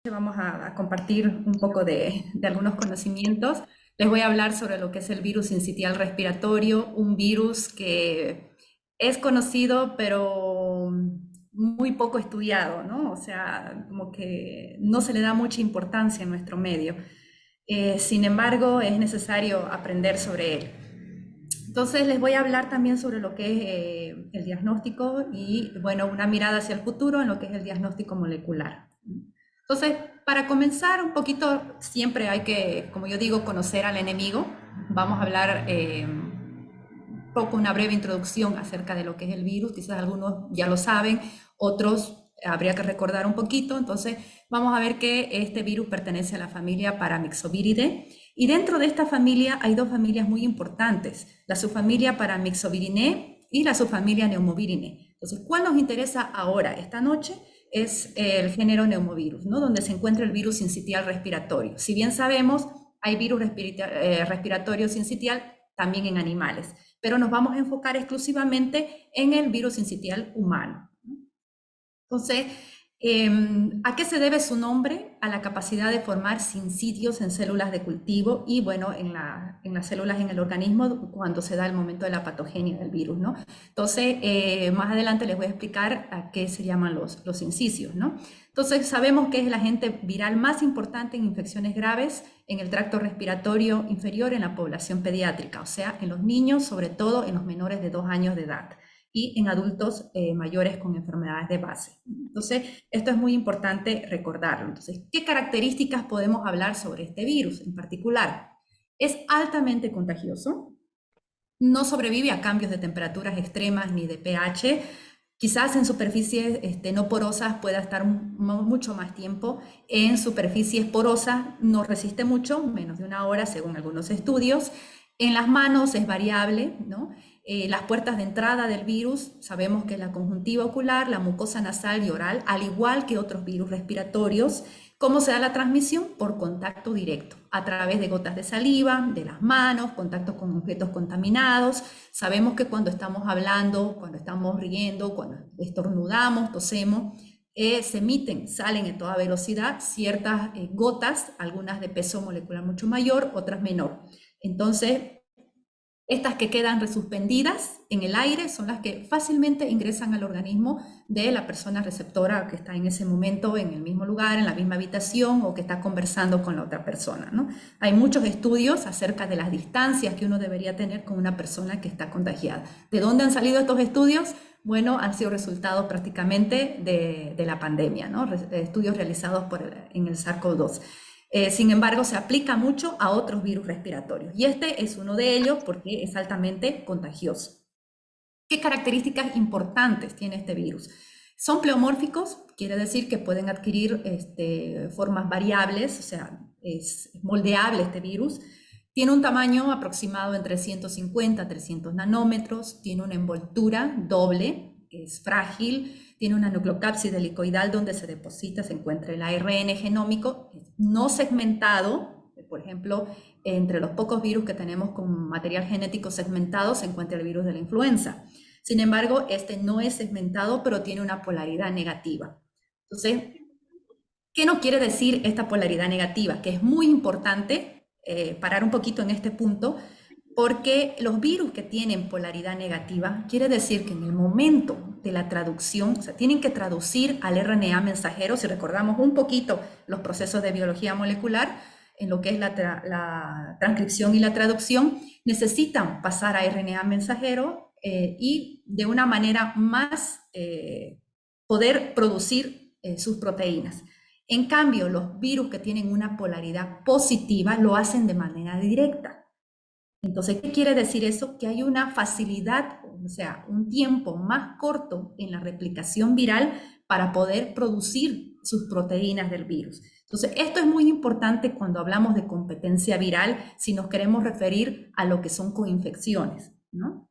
Vamos a compartir un poco de algunos conocimientos. Les voy a hablar sobre lo que es el virus sincitial respiratorio, un virus que es conocido pero muy poco estudiado, ¿no? O sea, como que no se le da mucha importancia en nuestro medio. Sin embargo, es necesario aprender sobre él. Entonces les voy a hablar también sobre lo que es el diagnóstico y, bueno, una mirada hacia el futuro en lo que es el diagnóstico molecular. Entonces, para comenzar un poquito, siempre hay que, como yo digo, conocer al enemigo. Vamos a hablar un poco, una breve introducción acerca de lo que es el virus. Quizás algunos ya lo saben, otros habría que recordar un poquito. Entonces, vamos a ver que este virus pertenece a la familia Paramyxoviridae. Y dentro de esta familia hay dos familias muy importantes, la subfamilia Paramyxoviridae y la subfamilia Pneumovirinae. Entonces, ¿cuál nos interesa ahora, esta noche? Es el género Pneumovirus, ¿no? Donde se encuentra el virus sincitial respiratorio. Si bien sabemos, hay virus respiratorio sincitial también en animales, pero nos vamos a enfocar exclusivamente en el virus sincitial humano. Entonces, ¿a qué se debe su nombre? A la capacidad de formar sincitios en células de cultivo y, bueno, en las células en el organismo cuando se da el momento de la patogenia del virus, ¿no? Entonces, más adelante les voy a explicar a qué se llaman los sincicios, ¿no? Entonces, sabemos que es el agente viral más importante en infecciones graves en el tracto respiratorio inferior en la población pediátrica, o sea, en los niños, sobre todo en los menores de 2 años de edad y en adultos mayores con enfermedades de base. Entonces, esto es muy importante recordarlo. Entonces, ¿qué características podemos hablar sobre este virus en particular? Es altamente contagioso, no sobrevive a cambios de temperaturas extremas ni de pH. Quizás en superficies no porosas pueda estar mucho más tiempo. En superficies porosas no resiste mucho, menos de 1 hora según algunos estudios. En las manos es variable, ¿no? Las puertas de entrada del virus, sabemos que es la conjuntiva ocular, la mucosa nasal y oral, al igual que otros virus respiratorios. ¿Cómo se da la transmisión? Por contacto directo, a través de gotas de saliva, de las manos, contactos con objetos contaminados. Sabemos que cuando estamos hablando, cuando estamos riendo, cuando estornudamos, tosemos, se emiten, salen en toda velocidad ciertas gotas, algunas de peso molecular mucho mayor, otras menor. Entonces, estas que quedan resuspendidas en el aire son las que fácilmente ingresan al organismo de la persona receptora que está en ese momento en el mismo lugar, en la misma habitación o que está conversando con la otra persona, ¿no? Hay muchos estudios acerca de las distancias que uno debería tener con una persona que está contagiada. ¿De dónde han salido estos estudios? Bueno, han sido resultados prácticamente de la pandemia, ¿no? Estudios realizados en el SARS-CoV-2. Sin embargo, se aplica mucho a otros virus respiratorios y este es uno de ellos porque es altamente contagioso. ¿Qué características importantes tiene este virus? Son pleomórficos, quiere decir que pueden adquirir formas variables, o sea, es moldeable este virus. Tiene un tamaño aproximado entre 150 a 300 nanómetros, tiene una envoltura doble, que es frágil, tiene una nucleocápside helicoidal donde se deposita, se encuentra el ARN genómico, no segmentado, por ejemplo, entre los pocos virus que tenemos con material genético segmentado se encuentra el virus de la influenza. Sin embargo, este no es segmentado, pero tiene una polaridad negativa. Entonces, ¿qué nos quiere decir esta polaridad negativa? Que es muy importante parar un poquito en este punto, porque los virus que tienen polaridad negativa quiere decir que en el momento de la traducción, o sea, tienen que traducir al RNA mensajero, si recordamos un poquito los procesos de biología molecular, en lo que es la transcripción y la traducción, necesitan pasar a RNA mensajero y de una manera más poder producir sus proteínas. En cambio, los virus que tienen una polaridad positiva lo hacen de manera directa. Entonces, ¿qué quiere decir eso? Que hay una facilidad, o sea, un tiempo más corto en la replicación viral para poder producir sus proteínas del virus. Entonces, esto es muy importante cuando hablamos de competencia viral, si nos queremos referir a lo que son coinfecciones, ¿no?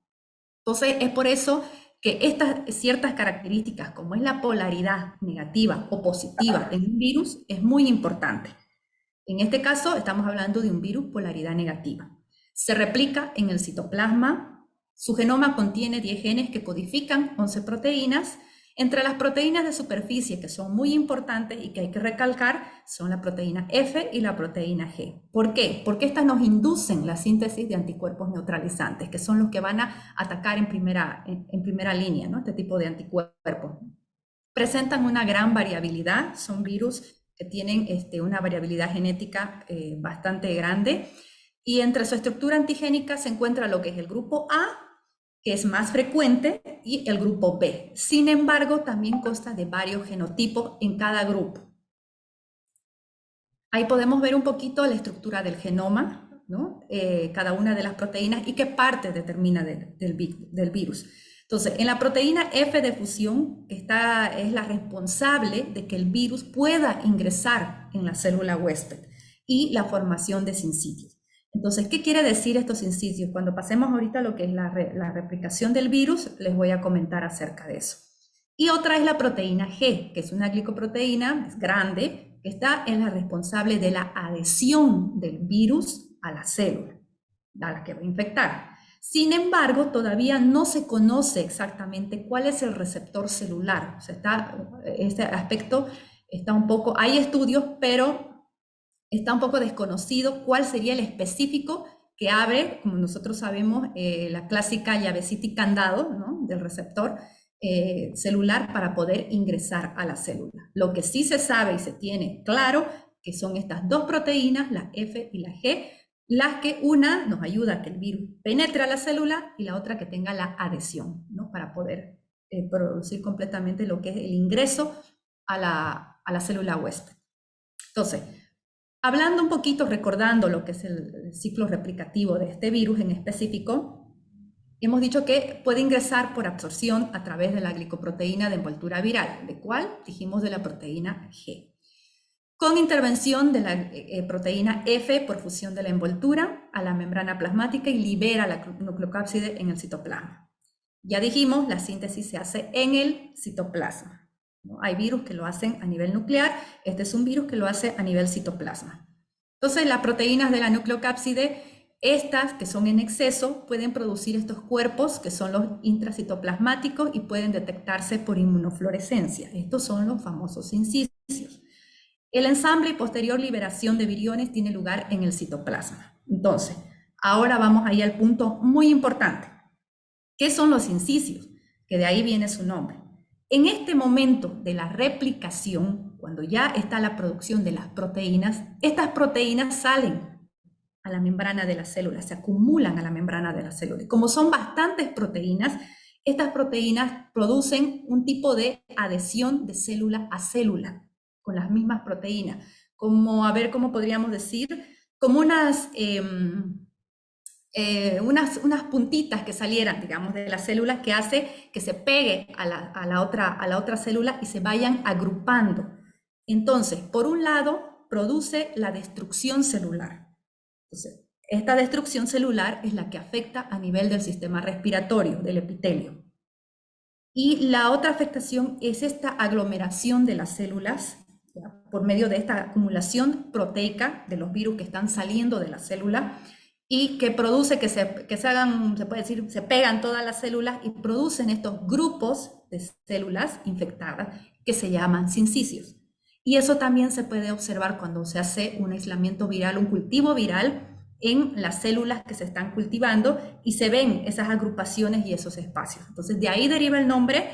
Entonces, es por eso que estas ciertas características, como es la polaridad negativa o positiva en un virus, es muy importante. En este caso, estamos hablando de un virus polaridad negativa. Se replica en el citoplasma, su genoma contiene 10 genes que codifican 11 proteínas Entre las proteínas de superficie que son muy importantes y que hay que recalcar son la proteína F y la proteína G. ¿Por qué? Porque estas nos inducen la síntesis de anticuerpos neutralizantes, que son los que van a atacar en primera línea, ¿no? Este tipo de anticuerpos. Presentan una gran variabilidad, son virus que tienen una variabilidad genética bastante grande, y entre su estructura antigénica se encuentra lo que es el grupo A, que es más frecuente, y el grupo B. Sin embargo, también consta de varios genotipos en cada grupo. Ahí podemos ver un poquito la estructura del genoma, ¿no? Cada una de las proteínas y qué parte determina del virus. Entonces, en la proteína F de fusión, esta es la responsable de que el virus pueda ingresar en la célula huésped y la formación de sincitios. Entonces, ¿qué quiere decir estos sincitios? Cuando pasemos ahorita a lo que es la replicación del virus, les voy a comentar acerca de eso. Y otra es la proteína G, que es una glicoproteína grande, que es la responsable de la adhesión del virus a la célula, a la que va a infectar. Sin embargo, todavía no se conoce exactamente cuál es el receptor celular. O sea, este aspecto está un poco, hay estudios, pero está un poco desconocido cuál sería el específico que abre, como nosotros sabemos, la clásica llavecita y candado, ¿no? Del receptor celular para poder ingresar a la célula. Lo que sí se sabe y se tiene claro que son estas dos proteínas, la F y la G, las que una nos ayuda a que el virus penetre a la célula y la otra que tenga la adhesión, ¿no? Para poder producir completamente lo que es el ingreso a la célula huésped. Entonces, hablando un poquito, recordando lo que es el ciclo replicativo de este virus en específico, hemos dicho que puede ingresar por absorción a través de la glicoproteína de envoltura viral, ¿de cuál? Dijimos de la proteína G. Con intervención de la proteína F por fusión de la envoltura a la membrana plasmática y libera la nucleocápside en el citoplasma. Ya dijimos, la síntesis se hace en el citoplasma, ¿no? Hay virus que lo hacen a nivel nuclear, este es un virus que lo hace a nivel citoplasma. Entonces, las proteínas de la nucleocápside, estas que son en exceso, pueden producir estos cuerpos que son los intracitoplasmáticos y pueden detectarse por inmunofluorescencia. Estos son los famosos sincicios. El ensamble y posterior liberación de viriones tiene lugar en el citoplasma. Entonces, ahora vamos ahí al punto muy importante. ¿Qué son los sincicios? Que de ahí viene su nombre. En este momento de la replicación, cuando ya está la producción de las proteínas, estas proteínas salen a la membrana de la célula, se acumulan a la membrana de la célula. Y como son bastantes proteínas, estas proteínas producen un tipo de adhesión de célula a célula con las mismas proteínas, como, a ver, ¿cómo podríamos decir? Como unas puntitas que salieran, digamos, de la célula que hace que se pegue a la otra célula y se vayan agrupando. Entonces, por un lado, produce la destrucción celular. Entonces, esta destrucción celular es la que afecta a nivel del sistema respiratorio, del epitelio. Y la otra afectación es esta aglomeración de las células por medio de esta acumulación proteica de los virus que están saliendo de la célula y que produce que se hagan, se puede decir, se pegan todas las células y producen estos grupos de células infectadas que se llaman sincicios. Y eso también se puede observar cuando se hace un aislamiento viral, un cultivo viral en las células que se están cultivando y se ven esas agrupaciones y esos espacios. Entonces, de ahí deriva el nombre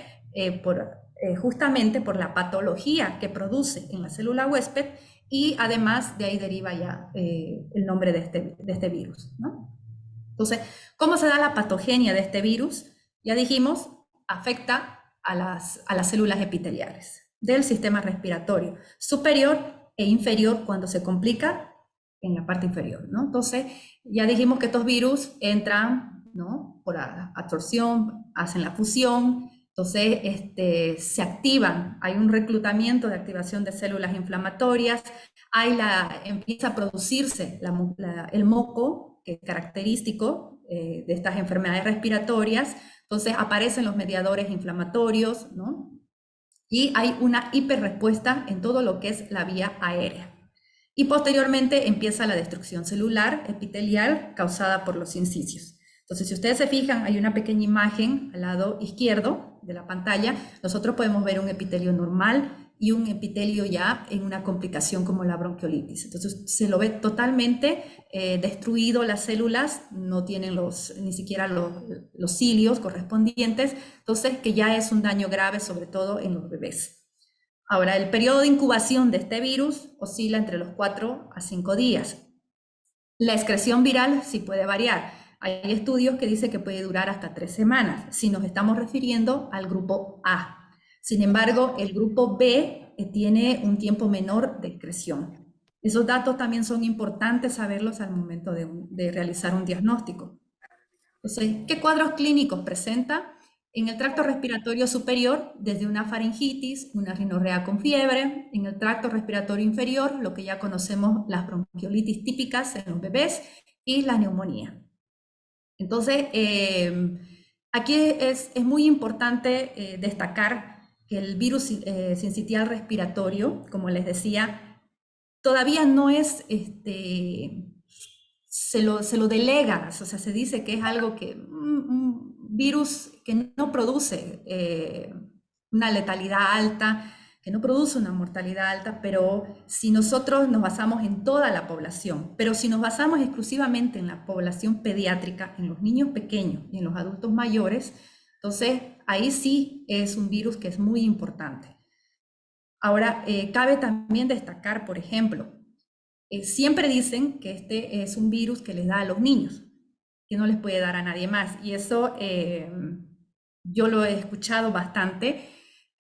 justamente por la patología que produce en la célula huésped y además de ahí deriva ya el nombre de este virus, ¿no? Entonces, ¿cómo se da la patogenia de este virus? Ya dijimos, afecta a las células epiteliales del sistema respiratorio superior e inferior cuando se complica en la parte inferior, ¿no? Entonces, ya dijimos que estos virus entran, ¿no? Por absorción, hacen la fusión, entonces se activan, hay un reclutamiento de activación de células inflamatorias, empieza a producirse el moco, que es característico de estas enfermedades respiratorias, entonces aparecen los mediadores inflamatorios, ¿no? Y hay una hiperrespuesta en todo lo que es la vía aérea. Y posteriormente empieza la destrucción celular epitelial causada por los sincicios. Entonces, si ustedes se fijan, hay una pequeña imagen al lado izquierdo de la pantalla. Nosotros podemos ver un epitelio normal y un epitelio ya en una complicación como la bronquiolitis. Entonces, se lo ve totalmente destruido las células, no tienen ni siquiera los cilios correspondientes, entonces que ya es un daño grave, sobre todo en los bebés. Ahora, el periodo de incubación de este virus oscila entre los 4 a 5 días. La excreción viral sí puede variar. Hay estudios que dicen que puede durar hasta 3 semanas, si nos estamos refiriendo al grupo A. Sin embargo, el grupo B tiene un tiempo menor de excreción. Esos datos también son importantes saberlos al momento de realizar un diagnóstico. Entonces, ¿qué cuadros clínicos presenta? En el tracto respiratorio superior, desde una faringitis, una rinorrea con fiebre; en el tracto respiratorio inferior, lo que ya conocemos, las bronquiolitis típicas en los bebés y la neumonía. Entonces, aquí es muy importante destacar que el virus sincitial respiratorio, como les decía, todavía no es, se lo delega, o sea, se dice que es algo que, un virus que no produce una letalidad alta, que no produce una mortalidad alta, pero si nosotros nos basamos en toda la población, pero si nos basamos exclusivamente en la población pediátrica, en los niños pequeños y en los adultos mayores, entonces ahí sí es un virus que es muy importante. Ahora, cabe también destacar, por ejemplo, siempre dicen que este es un virus que les da a los niños, que no les puede dar a nadie más. Y eso yo lo he escuchado bastante,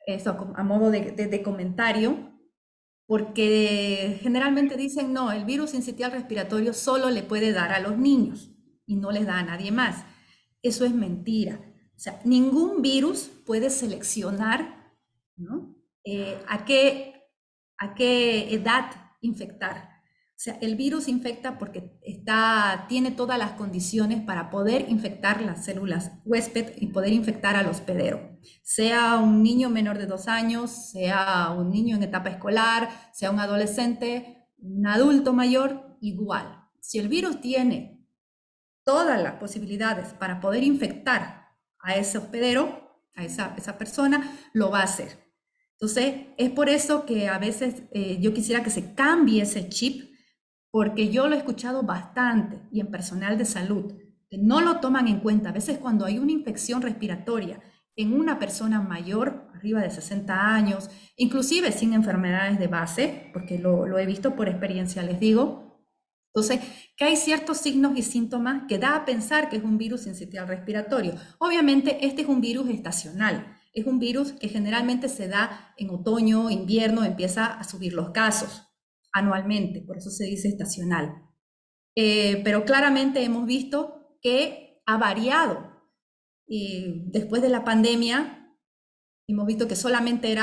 eso a modo de comentario, porque generalmente dicen, no, el virus sincitial respiratorio solo le puede dar a los niños y no les da a nadie más. Eso es mentira. O sea, ningún virus puede seleccionar, ¿no? A qué edad infectar. O sea, el virus infecta porque tiene todas las condiciones para poder infectar las células huésped y poder infectar al hospedero. Sea un niño menor de 2 años, sea un niño en etapa escolar, sea un adolescente, un adulto mayor, igual. Si el virus tiene todas las posibilidades para poder infectar a ese hospedero, a esa persona, lo va a hacer. Entonces, es por eso que a veces yo quisiera que se cambie ese chip, porque yo lo he escuchado bastante y en personal de salud, que no lo toman en cuenta. A veces cuando hay una infección respiratoria en una persona mayor, arriba de 60 años, inclusive sin enfermedades de base, porque lo he visto por experiencia, les digo, entonces, que hay ciertos signos y síntomas que da a pensar que es un virus sincitial respiratorio. Obviamente, este es un virus estacional. Es un virus que generalmente se da en otoño, invierno, empieza a subir los casos anualmente, por eso se dice estacional. Pero claramente hemos visto que ha variado. Y después de la pandemia, hemos visto que solamente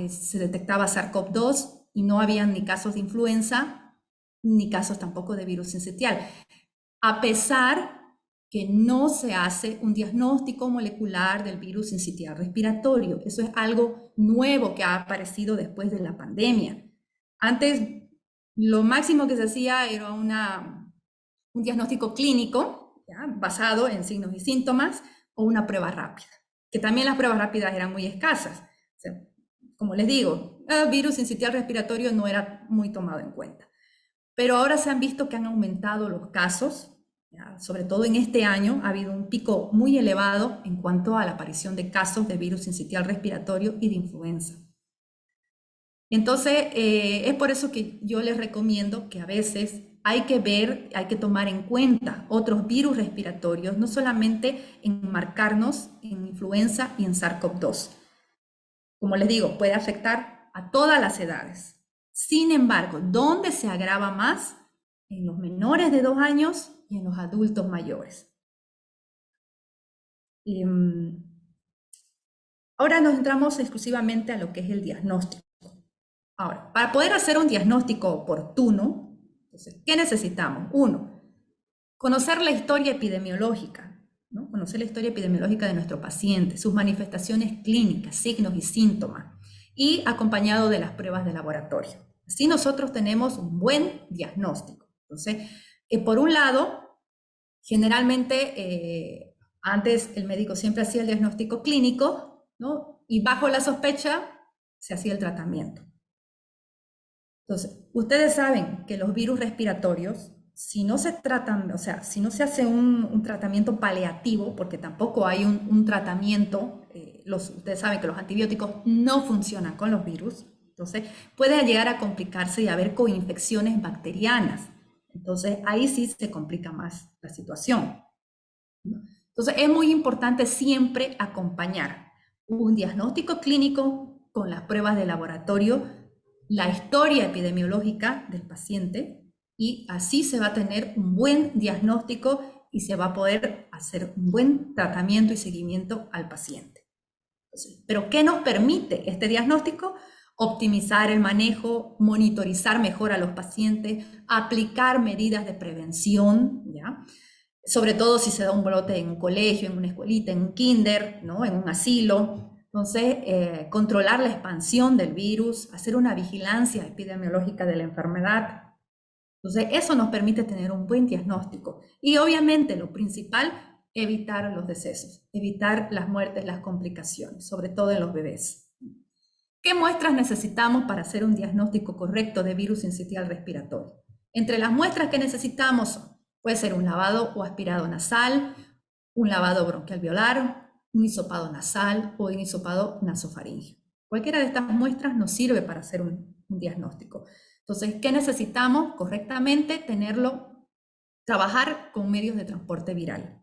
se detectaba SARS-CoV-2 y no habían ni casos de influenza, ni casos tampoco de virus sincitial. A pesar que no se hace un diagnóstico molecular del virus sincitial respiratorio. Eso es algo nuevo que ha aparecido después de la pandemia. Antes, lo máximo que se hacía era un diagnóstico clínico, ¿ya?, basado en signos y síntomas, o una prueba rápida, que también las pruebas rápidas eran muy escasas. O sea, como les digo, el virus sincitial respiratorio no era muy tomado en cuenta. Pero ahora se han visto que han aumentado los casos, ¿ya? Sobre todo en este año ha habido un pico muy elevado en cuanto a la aparición de casos de virus sincitial respiratorio y de influenza. Entonces, es por eso que yo les recomiendo que a veces hay que tomar en cuenta otros virus respiratorios, no solamente enmarcarnos en influenza y en SARS-CoV-2. Como les digo, puede afectar a todas las edades. Sin embargo, ¿dónde se agrava más? En los menores de 2 años y en los adultos mayores. Ahora nos entramos exclusivamente a lo que es el diagnóstico. Ahora, para poder hacer un diagnóstico oportuno, entonces, ¿qué necesitamos? Uno, conocer la historia epidemiológica, ¿no? Conocer la historia epidemiológica de nuestro paciente, sus manifestaciones clínicas, signos y síntomas, y acompañado de las pruebas de laboratorio. Así nosotros tenemos un buen diagnóstico. Entonces, por un lado, Generalmente, antes el médico siempre hacía el diagnóstico clínico, ¿no? Y bajo la sospecha se hacía el tratamiento. Entonces, ustedes saben que los virus respiratorios, si no se tratan, o sea, si no se hace un tratamiento paliativo, porque tampoco hay un tratamiento, ustedes saben que los antibióticos no funcionan con los virus, entonces puede llegar a complicarse y haber coinfecciones bacterianas. Entonces, ahí sí se complica más la situación. Entonces, es muy importante siempre acompañar un diagnóstico clínico con las pruebas de laboratorio, la historia epidemiológica del paciente, y así se va a tener un buen diagnóstico y se va a poder hacer un buen tratamiento y seguimiento al paciente. Entonces, ¿pero qué nos permite este diagnóstico? Optimizar el manejo, monitorizar mejor a los pacientes, aplicar medidas de prevención, ¿ya? Sobre todo si se da un brote en un colegio, en una escuelita, en un kinder, ¿no? En un asilo. Entonces, controlar la expansión del virus, hacer una vigilancia epidemiológica de la enfermedad. Entonces, eso nos permite tener un buen diagnóstico. Y obviamente, lo principal, evitar los decesos, evitar las muertes, las complicaciones, sobre todo en los bebés. ¿Qué muestras necesitamos para hacer un diagnóstico correcto de virus sincitial respiratorio? Entre las muestras que necesitamos son, puede ser un lavado o aspirado nasal, un lavado bronquial alveolar, un hisopado nasal o un hisopado nasofaríngeo. Cualquiera de estas muestras nos sirve para hacer un diagnóstico. Entonces, ¿qué necesitamos? Correctamente trabajar con medios de transporte viral.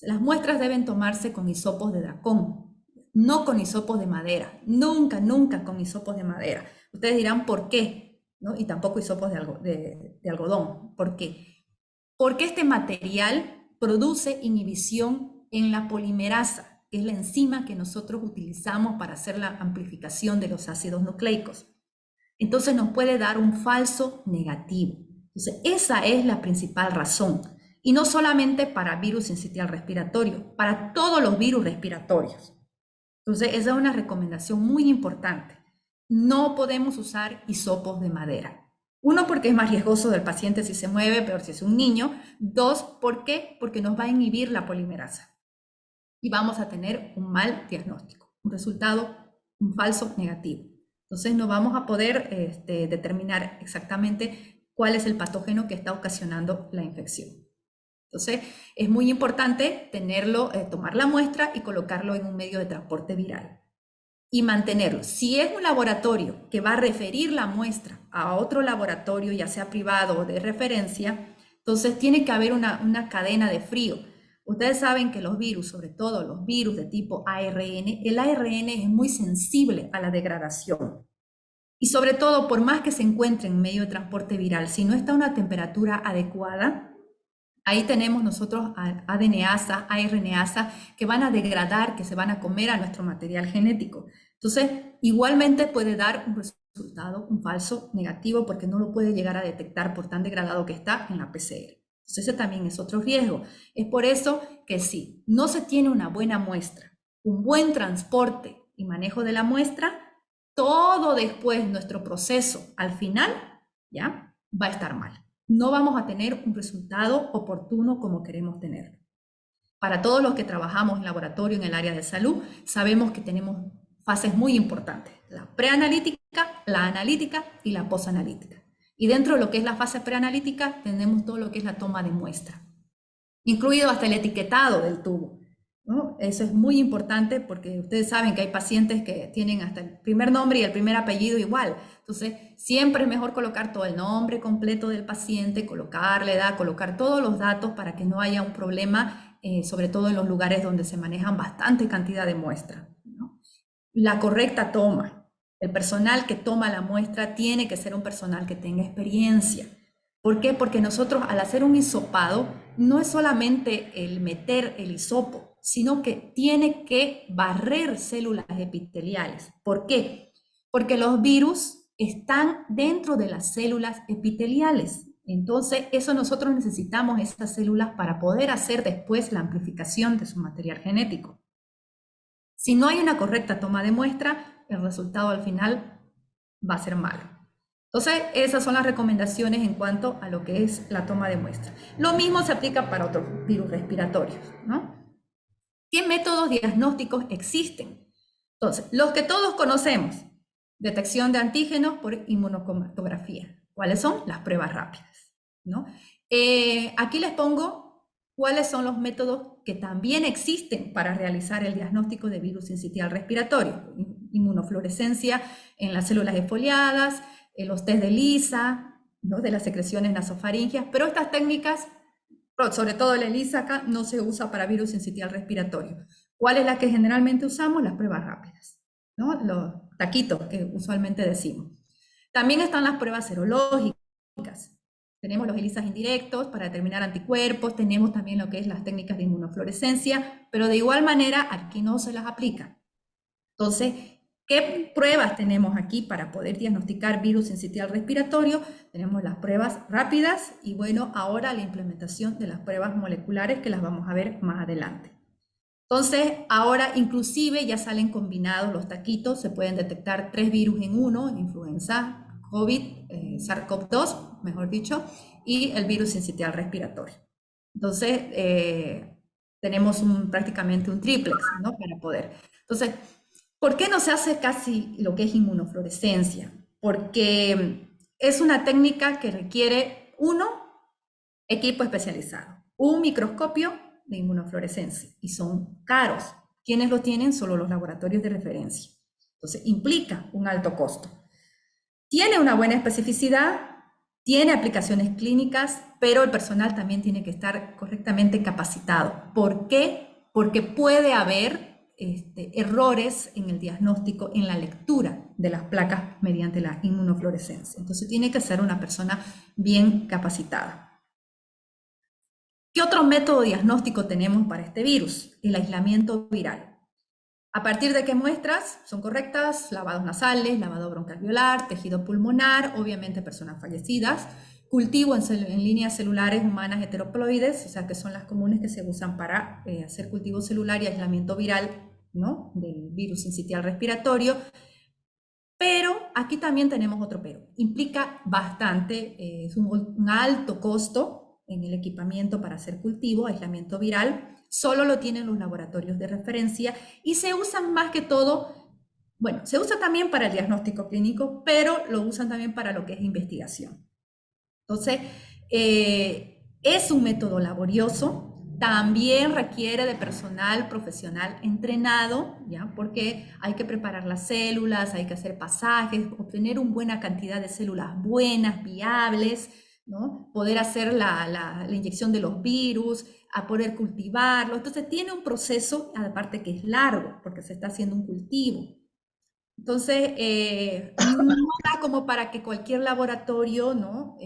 Las muestras deben tomarse con hisopos de Dacón, no con hisopos de madera. Nunca, nunca con hisopos de madera. Ustedes dirán, ¿por qué? ¿No? Y tampoco hisopos de algodón. ¿Por qué? Porque este material produce inhibición en la polimerasa, que es la enzima que nosotros utilizamos para hacer la amplificación de los ácidos nucleicos. Entonces nos puede dar un falso negativo. Entonces, esa es la principal razón. Y no solamente para virus sincitial respiratorio, para todos los virus respiratorios. Entonces, esa es una recomendación muy importante. No podemos usar hisopos de madera. Uno, porque es más riesgoso del paciente si se mueve, peor si es un niño. Dos, ¿por qué? Porque nos va a inhibir la polimerasa. Y vamos a tener un mal diagnóstico, un resultado, un falso negativo. Entonces no vamos a poder determinar exactamente cuál es el patógeno que está ocasionando la infección. Entonces es muy importante tenerlo, tomar la muestra y colocarlo en un medio de transporte viral y mantenerlo. Si es un laboratorio que va a referir la muestra a otro laboratorio, ya sea privado o de referencia, entonces tiene que haber una cadena de frío. Ustedes saben que los virus, sobre todo los virus de tipo ARN, el ARN es muy sensible a la degradación. Y sobre todo, por más que se encuentre en medio de transporte viral, si no está a una temperatura adecuada, ahí tenemos nosotros ADNasa, ARNasa, que van a degradar, que se van a comer a nuestro material genético. Entonces, igualmente puede dar un resultado, un falso negativo, porque no lo puede llegar a detectar por tan degradado que está en la PCR. Entonces, ese también es otro riesgo. Es por eso que si no se tiene una buena muestra, un buen transporte y manejo de la muestra, todo después nuestro proceso al final, ¿ya? Va a estar mal. No vamos a tener un resultado oportuno como queremos tenerlo. Para todos los que trabajamos en laboratorio en el área de salud, sabemos que tenemos fases muy importantes: la preanalítica, la analítica y la posanalítica. Y dentro de lo que es la fase preanalítica tenemos todo lo que es la toma de muestra, incluido hasta el etiquetado del tubo, ¿no? Eso es muy importante porque ustedes saben que hay pacientes que tienen hasta el primer nombre y el primer apellido igual. Entonces, siempre es mejor colocar todo el nombre completo del paciente, colocar la edad, colocar todos los datos para que no haya un problema, sobre todo en los lugares donde se manejan bastante cantidad de muestras, ¿no? La correcta toma. El personal que toma la muestra tiene que ser un personal que tenga experiencia. ¿Por qué? Porque nosotros al hacer un hisopado no es solamente el meter el hisopo, sino que tiene que barrer células epiteliales. ¿Por qué? Porque los virus están dentro de las células epiteliales. Entonces, eso nosotros necesitamos estas células para poder hacer después la amplificación de su material genético. Si no hay una correcta toma de muestra, el resultado al final va a ser malo. Entonces, esas son las recomendaciones en cuanto a lo que es la toma de muestra. Lo mismo se aplica para otros virus respiratorios, ¿no? ¿Qué métodos diagnósticos existen? Entonces, los que todos conocemos, detección de antígenos por inmunocromatografía. ¿Cuáles son? Las pruebas rápidas, ¿no? Aquí les pongo cuáles son los métodos que también existen para realizar el diagnóstico de virus sincitial respiratorio. Inmunofluorescencia en las células exfoliadas, los test de ELISA, ¿no? De las secreciones nasofaringeas, pero estas técnicas, sobre todo el ELISA acá, no se usa para virus sincitial respiratorio. ¿Cuál es la que generalmente usamos? Las pruebas rápidas, ¿no? Los taquitos que usualmente decimos. También están las pruebas serológicas. Tenemos los ELISAs indirectos para determinar anticuerpos, tenemos también lo que es las técnicas de inmunofluorescencia, pero de igual manera aquí no se las aplica. Entonces, ¿qué pruebas tenemos aquí para poder diagnosticar virus sincitial respiratorio? Tenemos las pruebas rápidas y bueno, ahora la implementación de las pruebas moleculares que las vamos a ver más adelante. Entonces, ahora inclusive ya salen combinados los taquitos, se pueden detectar 3 virus en uno, influenza, COVID, SARS-CoV-2, mejor dicho, y el virus sincitial respiratorio. Entonces, tenemos prácticamente un triplex, ¿no? Para poder. Entonces, ¿por qué no se hace casi lo que es inmunofluorescencia? Porque es una técnica que requiere, uno, equipo especializado, un microscopio de inmunofluorescencia y son caros. ¿Quiénes lo tienen? Solo los laboratorios de referencia. Entonces, implica un alto costo. Tiene una buena especificidad, tiene aplicaciones clínicas, pero el personal también tiene que estar correctamente capacitado. ¿Por qué? Porque puede haber errores en el diagnóstico, en la lectura de las placas mediante la inmunofluorescencia. Entonces tiene que ser una persona bien capacitada. ¿Qué otro método diagnóstico tenemos para este virus? El aislamiento viral. ¿A partir de qué muestras son correctas? Lavados nasales, lavado broncoalveolar, tejido pulmonar, obviamente personas fallecidas, cultivo en líneas celulares humanas heteroploides, o sea que son las comunes que se usan para hacer cultivo celular y aislamiento viral, ¿no? Del virus sincitial respiratorio. Pero aquí también tenemos otro pero. Implica bastante, es un alto costo en el equipamiento para hacer cultivo, aislamiento viral. Solo lo tienen los laboratorios de referencia y se usan más que todo, bueno, se usa también para el diagnóstico clínico, pero lo usan también para lo que es investigación. Entonces, es un método laborioso, también requiere de personal profesional entrenado, ¿ya? Porque hay que preparar las células, hay que hacer pasajes, obtener una buena cantidad de células buenas, viables, ¿no? Poder hacer la inyección de los virus, a poder cultivarlo. Entonces tiene un proceso, aparte que es largo, porque se está haciendo un cultivo. Entonces, no da como para que cualquier laboratorio, ¿no?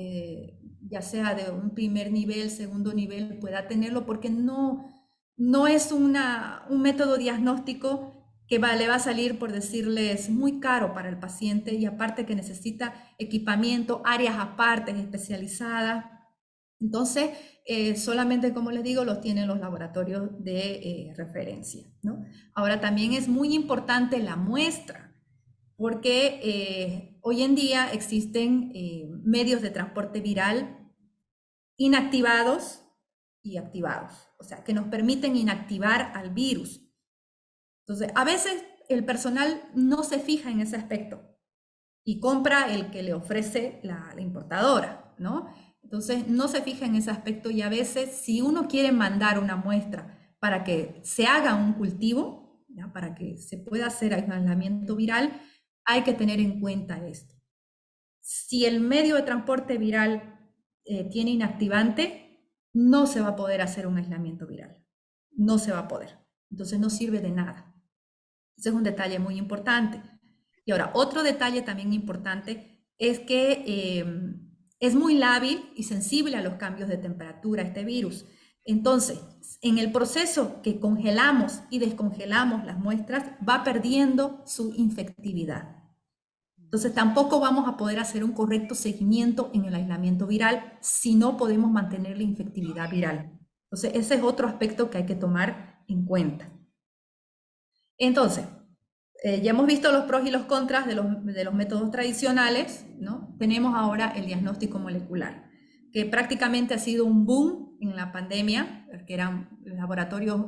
Ya sea de un primer nivel, segundo nivel, pueda tenerlo, porque no es un método diagnóstico que le va a salir, por decirles, muy caro para el paciente y aparte que necesita equipamiento, áreas aparte, especializadas. Entonces, solamente, como les digo, los tienen los laboratorios de referencia, ¿no? Ahora, también es muy importante la muestra porque hoy en día existen medios de transporte viral inactivados y activados, o sea, que nos permiten inactivar al virus. Entonces, a veces el personal no se fija en ese aspecto y compra el que le ofrece la importadora, ¿no? Entonces, no se fija en ese aspecto y a veces, si uno quiere mandar una muestra para que se haga un cultivo, ¿ya? Para que se pueda hacer aislamiento viral, hay que tener en cuenta esto. Si el medio de transporte viral tiene inactivante, no se va a poder hacer un aislamiento viral. No se va a poder. Entonces no sirve de nada. Ese es un detalle muy importante. Y ahora, otro detalle también importante es que es muy lábil y sensible a los cambios de temperatura este virus. Entonces, en el proceso que congelamos y descongelamos las muestras, va perdiendo su infectividad. Entonces tampoco vamos a poder hacer un correcto seguimiento en el aislamiento viral si no podemos mantener la infectividad viral. Entonces ese es otro aspecto que hay que tomar en cuenta. Entonces, ya hemos visto los pros y los contras de los métodos tradicionales, ¿no? tenemos ahora el diagnóstico molecular, que prácticamente ha sido un boom en la pandemia, que eran laboratorios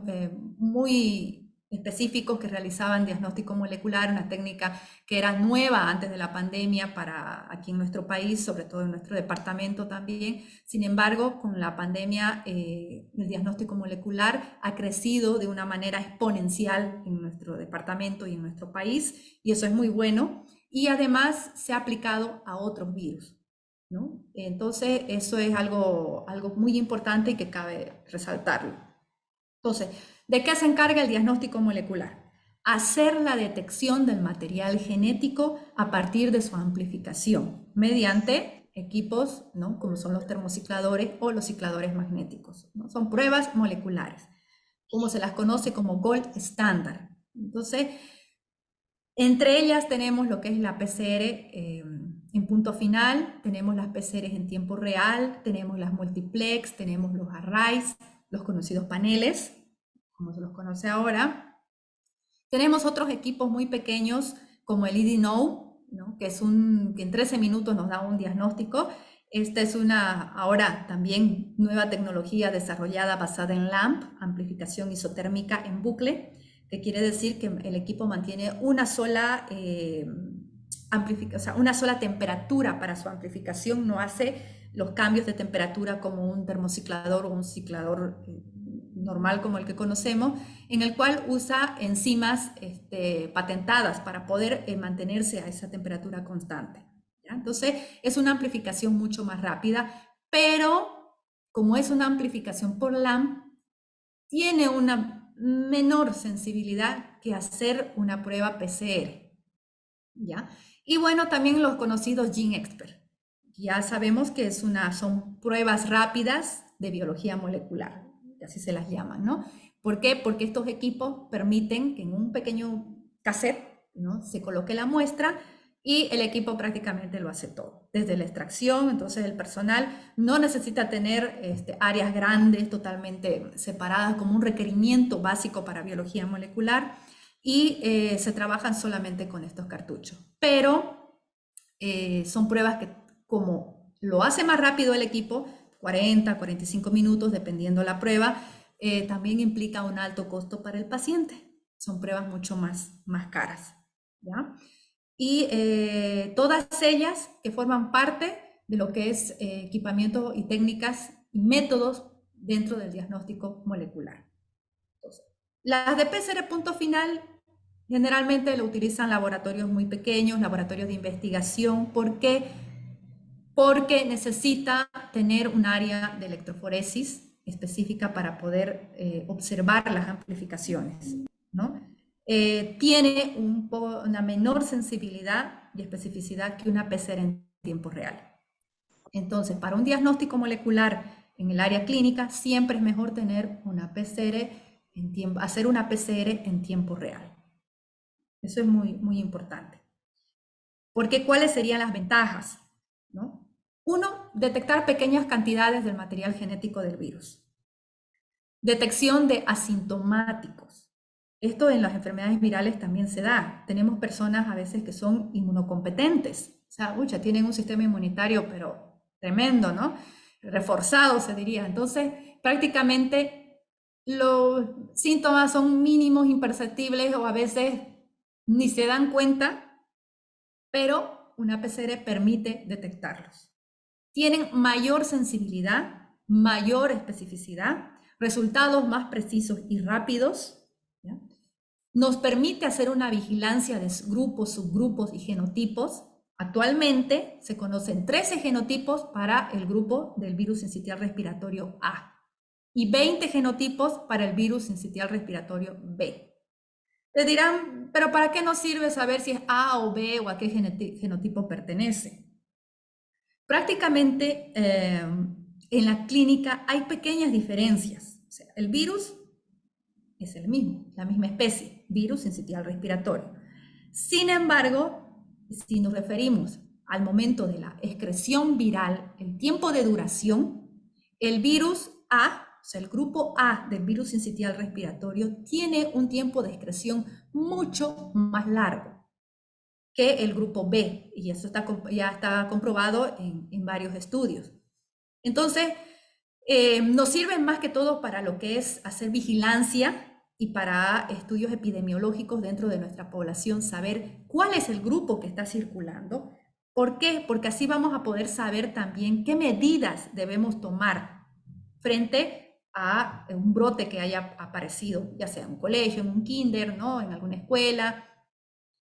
muy específicos que realizaban diagnóstico molecular, una técnica que era nueva antes de la pandemia para aquí en nuestro país, sobre todo en nuestro departamento también. Sin embargo, con la pandemia, el diagnóstico molecular ha crecido de una manera exponencial en nuestro departamento y en nuestro país, y eso es muy bueno. Y además se ha aplicado a otros virus, ¿no? Entonces, eso es algo muy importante y que cabe resaltarlo. Entonces, ¿de qué se encarga el diagnóstico molecular? Hacer la detección del material genético a partir de su amplificación mediante equipos, ¿no? Como son los termocicladores o los cicladores magnéticos, ¿no? Son pruebas moleculares, como se las conoce como gold standard. Entonces, entre ellas tenemos lo que es la PCR en punto final, tenemos las PCR en tiempo real, tenemos las multiplex, tenemos los arrays, los conocidos paneles, como se los conoce ahora. Tenemos otros equipos muy pequeños como el EDNO, ¿no? Que en 13 minutos nos da un diagnóstico. Esta es una ahora también nueva tecnología desarrollada basada en LAMP, amplificación isotérmica en bucle, que quiere decir que el equipo mantiene una sola una sola temperatura para su amplificación, no hace los cambios de temperatura como un termociclador o un ciclador normal como el que conocemos, en el cual usa enzimas patentadas para poder mantenerse a esa temperatura constante, ¿ya? Entonces es una amplificación mucho más rápida, pero como es una amplificación por LAMP, tiene una menor sensibilidad que hacer una prueba PCR, ¿ya? Y bueno, también los conocidos GeneXpert. Ya sabemos que son pruebas rápidas de biología molecular, así se las llaman, ¿no? ¿Por qué? Porque estos equipos permiten que en un pequeño cassette, ¿no?, se coloque la muestra y el equipo prácticamente lo hace todo, desde la extracción. Entonces el personal no necesita tener áreas grandes, totalmente separadas, como un requerimiento básico para biología molecular, y se trabajan solamente con estos cartuchos. Pero son pruebas que, como lo hace más rápido el equipo, 40, 45 minutos, dependiendo la prueba, también implica un alto costo para el paciente. Son pruebas mucho más caras, ¿ya? Y todas ellas que forman parte de lo que es equipamiento y técnicas y métodos dentro del diagnóstico molecular. Entonces, las de PCR punto final generalmente lo utilizan laboratorios muy pequeños, laboratorios de investigación. ¿Por qué? Porque necesita tener un área de electroforesis específica para poder observar las amplificaciones, ¿no? Tiene una menor sensibilidad y especificidad que una PCR en tiempo real. Entonces, para un diagnóstico molecular en el área clínica, siempre es mejor tener una PCR hacer una PCR en tiempo real. Eso es muy importante. Porque, ¿cuáles serían las ventajas, ¿no? Uno, detectar pequeñas cantidades del material genético del virus. Detección de asintomáticos. Esto en las enfermedades virales también se da. Tenemos personas a veces que son inmunocompetentes. O sea, tienen un sistema inmunitario, pero tremendo, ¿no? Reforzado, se diría. Entonces, prácticamente los síntomas son mínimos, imperceptibles, o a veces ni se dan cuenta, pero una PCR permite detectarlos. Tienen mayor sensibilidad, mayor especificidad, resultados más precisos y rápidos, ¿ya? Nos permite hacer una vigilancia de grupos, subgrupos y genotipos. Actualmente se conocen 13 genotipos para el grupo del virus sincitial respiratorio A y 20 genotipos para el virus sincitial respiratorio B. Te dirán, pero ¿para qué nos sirve saber si es A o B o a qué genotipo pertenece? Prácticamente en la clínica hay pequeñas diferencias. O sea, el virus es el mismo, la misma especie, virus sincitial respiratorio. Sin embargo, si nos referimos al momento de la excreción viral, el tiempo de duración, el virus A, o sea, el grupo A del virus sincitial respiratorio, tiene un tiempo de excreción mucho más largo. que el grupo B, y eso ya está comprobado en varios estudios. Entonces, nos sirven más que todo para lo que es hacer vigilancia y para estudios epidemiológicos dentro de nuestra población, saber cuál es el grupo que está circulando. ¿Por qué? Porque así vamos a poder saber también qué medidas debemos tomar frente a un brote que haya aparecido, ya sea en un colegio, en un kinder, ¿no? En alguna escuela,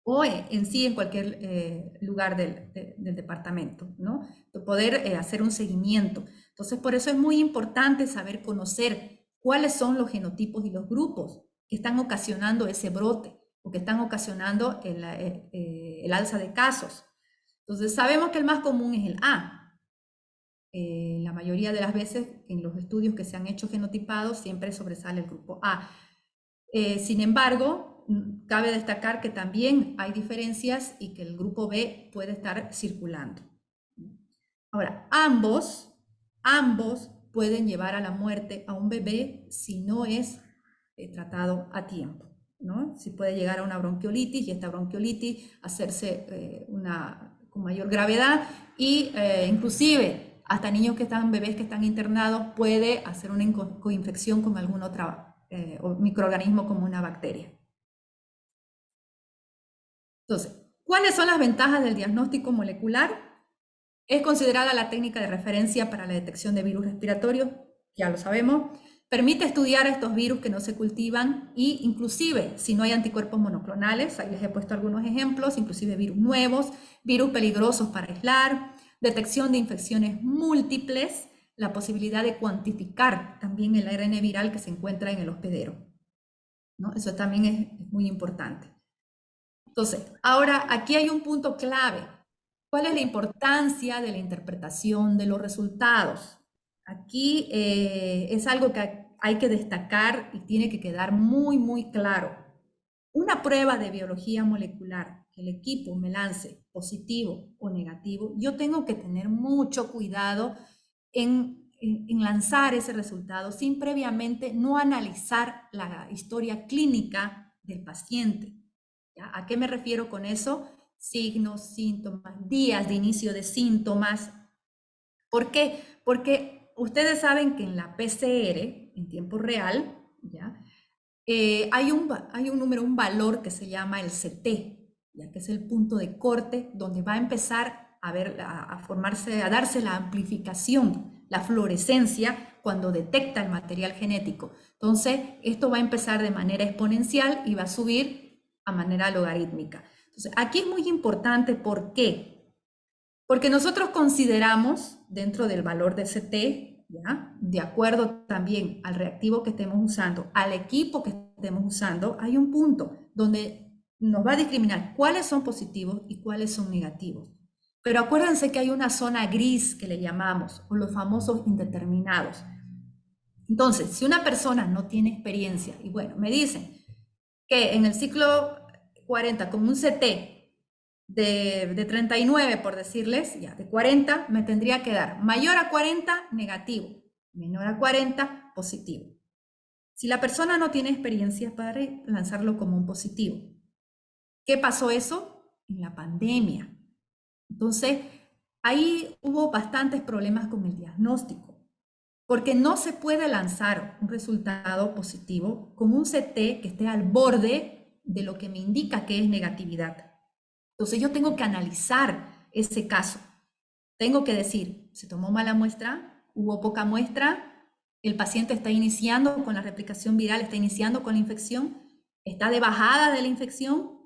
o en sí en cualquier lugar del departamento, ¿no? Poder hacer un seguimiento. Entonces, por eso es muy importante saber conocer cuáles son los genotipos y los grupos que están ocasionando ese brote o que están ocasionando el alza de casos. Entonces, sabemos que el más común es el A. La mayoría de las veces en los estudios que se han hecho genotipados siempre sobresale el grupo A. Sin embargo, cabe destacar que también hay diferencias y que el grupo B puede estar circulando. Ahora, ambos pueden llevar a la muerte a un bebé si no es tratado a tiempo, ¿no? Si puede llegar a una bronquiolitis y esta bronquiolitis hacerse con mayor gravedad y inclusive hasta niños que están, bebés que están internados, puede hacer una coinfección con alguna otra o microorganismo como una bacteria. Entonces, ¿cuáles son las ventajas del diagnóstico molecular? Es considerada la técnica de referencia para la detección de virus respiratorios, ya lo sabemos. Permite estudiar estos virus que no se cultivan e inclusive si no hay anticuerpos monoclonales, ahí les he puesto algunos ejemplos, inclusive virus nuevos, virus peligrosos para aislar, detección de infecciones múltiples, la posibilidad de cuantificar también el ARN viral que se encuentra en el hospedero, ¿no? Eso también es muy importante. Entonces, ahora aquí hay un punto clave. ¿Cuál es la importancia de la interpretación de los resultados? Aquí es algo que hay que destacar y tiene que quedar muy, muy claro. Una prueba de biología molecular que el equipo me lance positivo o negativo, yo tengo que tener mucho cuidado en lanzar ese resultado sin previamente no analizar la historia clínica del paciente. ¿Ya? ¿A qué me refiero con eso? Signos, síntomas, días de inicio de síntomas. ¿Por qué? Porque ustedes saben que en la PCR, en tiempo real, ¿ya? Hay un número, un valor que se llama el CT, ¿ya? Que es el punto de corte donde va a empezar a formarse, a darse la amplificación, la fluorescencia cuando detecta el material genético. Entonces, esto va a empezar de manera exponencial y va a subir a manera logarítmica. Entonces, aquí es muy importante, ¿por qué? Porque nosotros consideramos dentro del valor de CT, ¿ya? De acuerdo también al reactivo que estemos usando, al equipo que estemos usando, hay un punto donde nos va a discriminar cuáles son positivos y cuáles son negativos. Pero acuérdense que hay una zona gris que le llamamos, o los famosos indeterminados. Entonces, si una persona no tiene experiencia, y bueno, me dicen que en el ciclo 40, con un CT de 39, por decirles, ya de 40, me tendría que dar mayor a 40, negativo, menor a 40, positivo. Si la persona no tiene experiencia, para lanzarlo como un positivo. ¿Qué pasó eso? En la pandemia. Entonces, ahí hubo bastantes problemas con el diagnóstico, porque no se puede lanzar un resultado positivo con un CT que esté al borde de lo que me indica que es negatividad. Entonces yo tengo que analizar ese caso. Tengo que decir, ¿se tomó mala muestra? ¿Hubo poca muestra? ¿El paciente está iniciando con la replicación viral? ¿Está iniciando con la infección? ¿Está de bajada de la infección?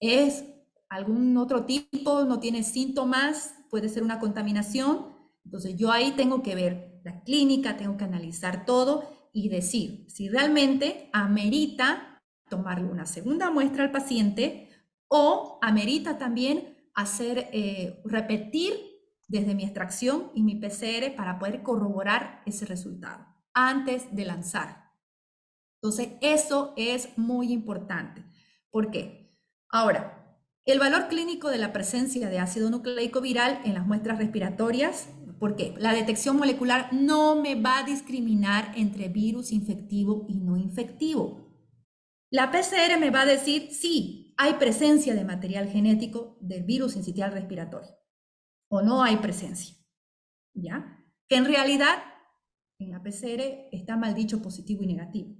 ¿Es algún otro tipo? ¿No tiene síntomas? ¿Puede ser una contaminación? Entonces yo ahí tengo que ver la clínica, tengo que analizar todo y decir si realmente amerita tomarle una segunda muestra al paciente o amerita también repetir desde mi extracción y mi PCR para poder corroborar ese resultado antes de lanzar. Entonces, eso es muy importante. ¿Por qué? Ahora, el valor clínico de la presencia de ácido nucleico viral en las muestras respiratorias, ¿por qué? La detección molecular no me va a discriminar entre virus infectivo y no infectivo. La PCR me va a decir si hay presencia de material genético del virus sincitial respiratorio o no hay presencia, ¿ya? Que en realidad en la PCR está mal dicho positivo y negativo.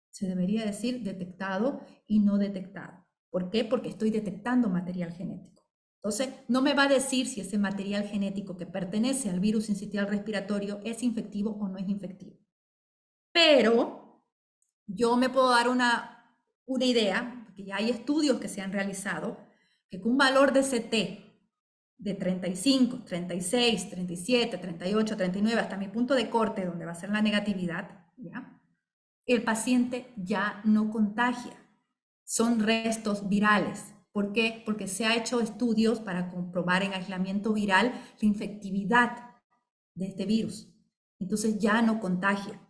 Se debería decir detectado y no detectado. ¿Por qué? Porque estoy detectando material genético. Entonces, no me va a decir si ese material genético que pertenece al virus sincitial respiratorio es infectivo o no es infectivo. Pero yo me puedo dar una idea, porque ya hay estudios que se han realizado, que con un valor de CT de 35, 36, 37, 38, 39, hasta mi punto de corte, donde va a ser la negatividad, ¿ya? El paciente ya no contagia. Son restos virales. ¿Por qué? Porque se ha hecho estudios para comprobar en aislamiento viral la infectividad de este virus. Entonces ya no contagia.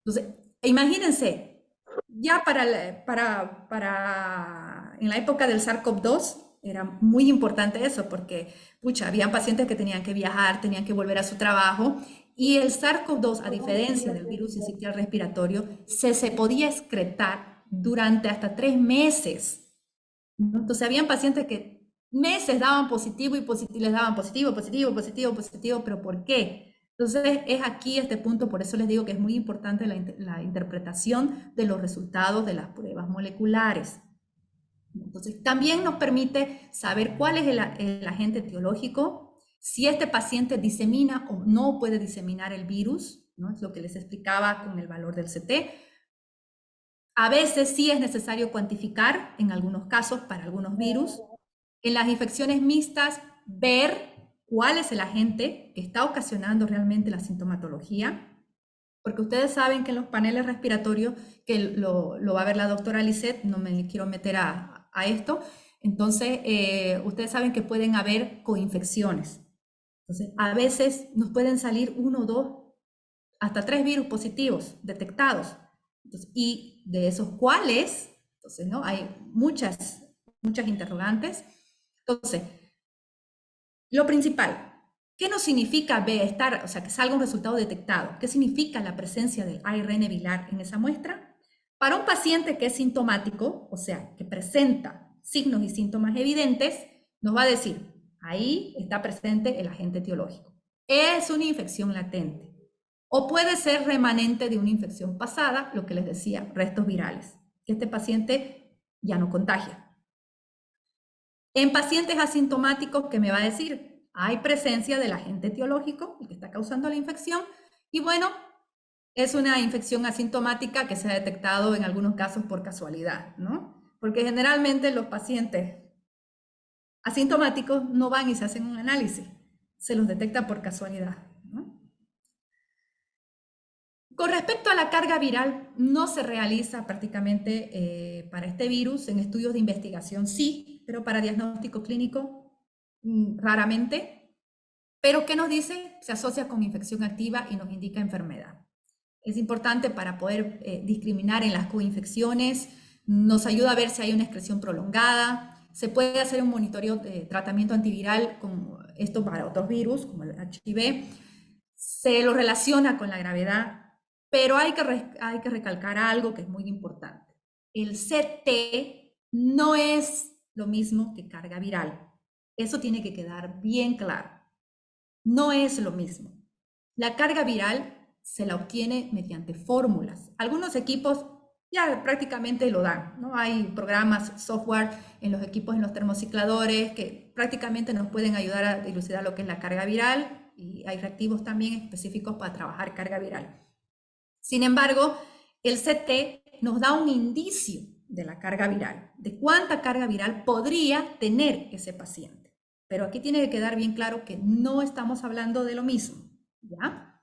Entonces, imagínense, ya en la época del SARS-CoV-2 era muy importante eso, porque, pucha, habían pacientes que tenían que viajar, tenían que volver a su trabajo, y el SARS-CoV-2, a diferencia del virus sincitial respiratorio, se podía excretar durante hasta 3 meses, ¿no? Entonces, habían pacientes que meses daban positivo y les daban positivo, positivo, positivo, positivo, pero ¿por qué? Entonces, es aquí este punto, por eso les digo que es muy importante la interpretación de los resultados de las pruebas moleculares. Entonces, también nos permite saber cuál es el agente etiológico, si este paciente disemina o no puede diseminar el virus, ¿no? Es lo que les explicaba con el valor del CT. A veces sí es necesario cuantificar, en algunos casos, para algunos virus. En las infecciones mixtas, ver cuál es el agente que está ocasionando realmente la sintomatología, porque ustedes saben que en los paneles respiratorios, que lo va a ver la doctora Lisette, no me quiero meter a esto, entonces ustedes saben que pueden haber coinfecciones. Entonces, a veces nos pueden salir 1, 2, hasta 3 virus positivos detectados. Entonces, y de esos cuáles, entonces, ¿no? Hay muchas interrogantes. Entonces, lo principal, ¿qué nos significa estar, o sea, que salga un resultado detectado? ¿Qué significa la presencia del ARN viral en esa muestra? Para un paciente que es sintomático, o sea, que presenta signos y síntomas evidentes, nos va a decir, ahí está presente el agente etiológico. Es una infección latente. O puede ser remanente de una infección pasada, lo que les decía, restos virales, que este paciente ya no contagia. En pacientes asintomáticos, ¿qué me va a decir? Hay presencia del agente etiológico, el que está causando la infección, y bueno, es una infección asintomática que se ha detectado en algunos casos por casualidad, ¿no? Porque generalmente los pacientes asintomáticos no van y se hacen un análisis, se los detecta por casualidad, ¿no? Con respecto a la carga viral, no se realiza prácticamente para este virus. En estudios de investigación sí, pero para diagnóstico clínico raramente. Pero ¿qué nos dice? Se asocia con infección activa y nos indica enfermedad. Es importante para poder discriminar en las coinfecciones, nos ayuda a ver si hay una excreción prolongada, se puede hacer un monitoreo de tratamiento antiviral con esto para otros virus, como el HIV, se lo relaciona con la gravedad, pero hay que recalcar algo que es muy importante. El CT no es lo mismo que carga viral. Eso tiene que quedar bien claro. No es lo mismo. La carga viral se la obtiene mediante fórmulas. Algunos equipos ya prácticamente lo dan, ¿no? Hay programas, software en los equipos, en los termocicladores, que prácticamente nos pueden ayudar a dilucidar lo que es la carga viral, y hay reactivos también específicos para trabajar carga viral. Sin embargo, el CT nos da un indicio de la carga viral, de cuánta carga viral podría tener ese paciente. Pero aquí tiene que quedar bien claro que no estamos hablando de lo mismo, ¿ya?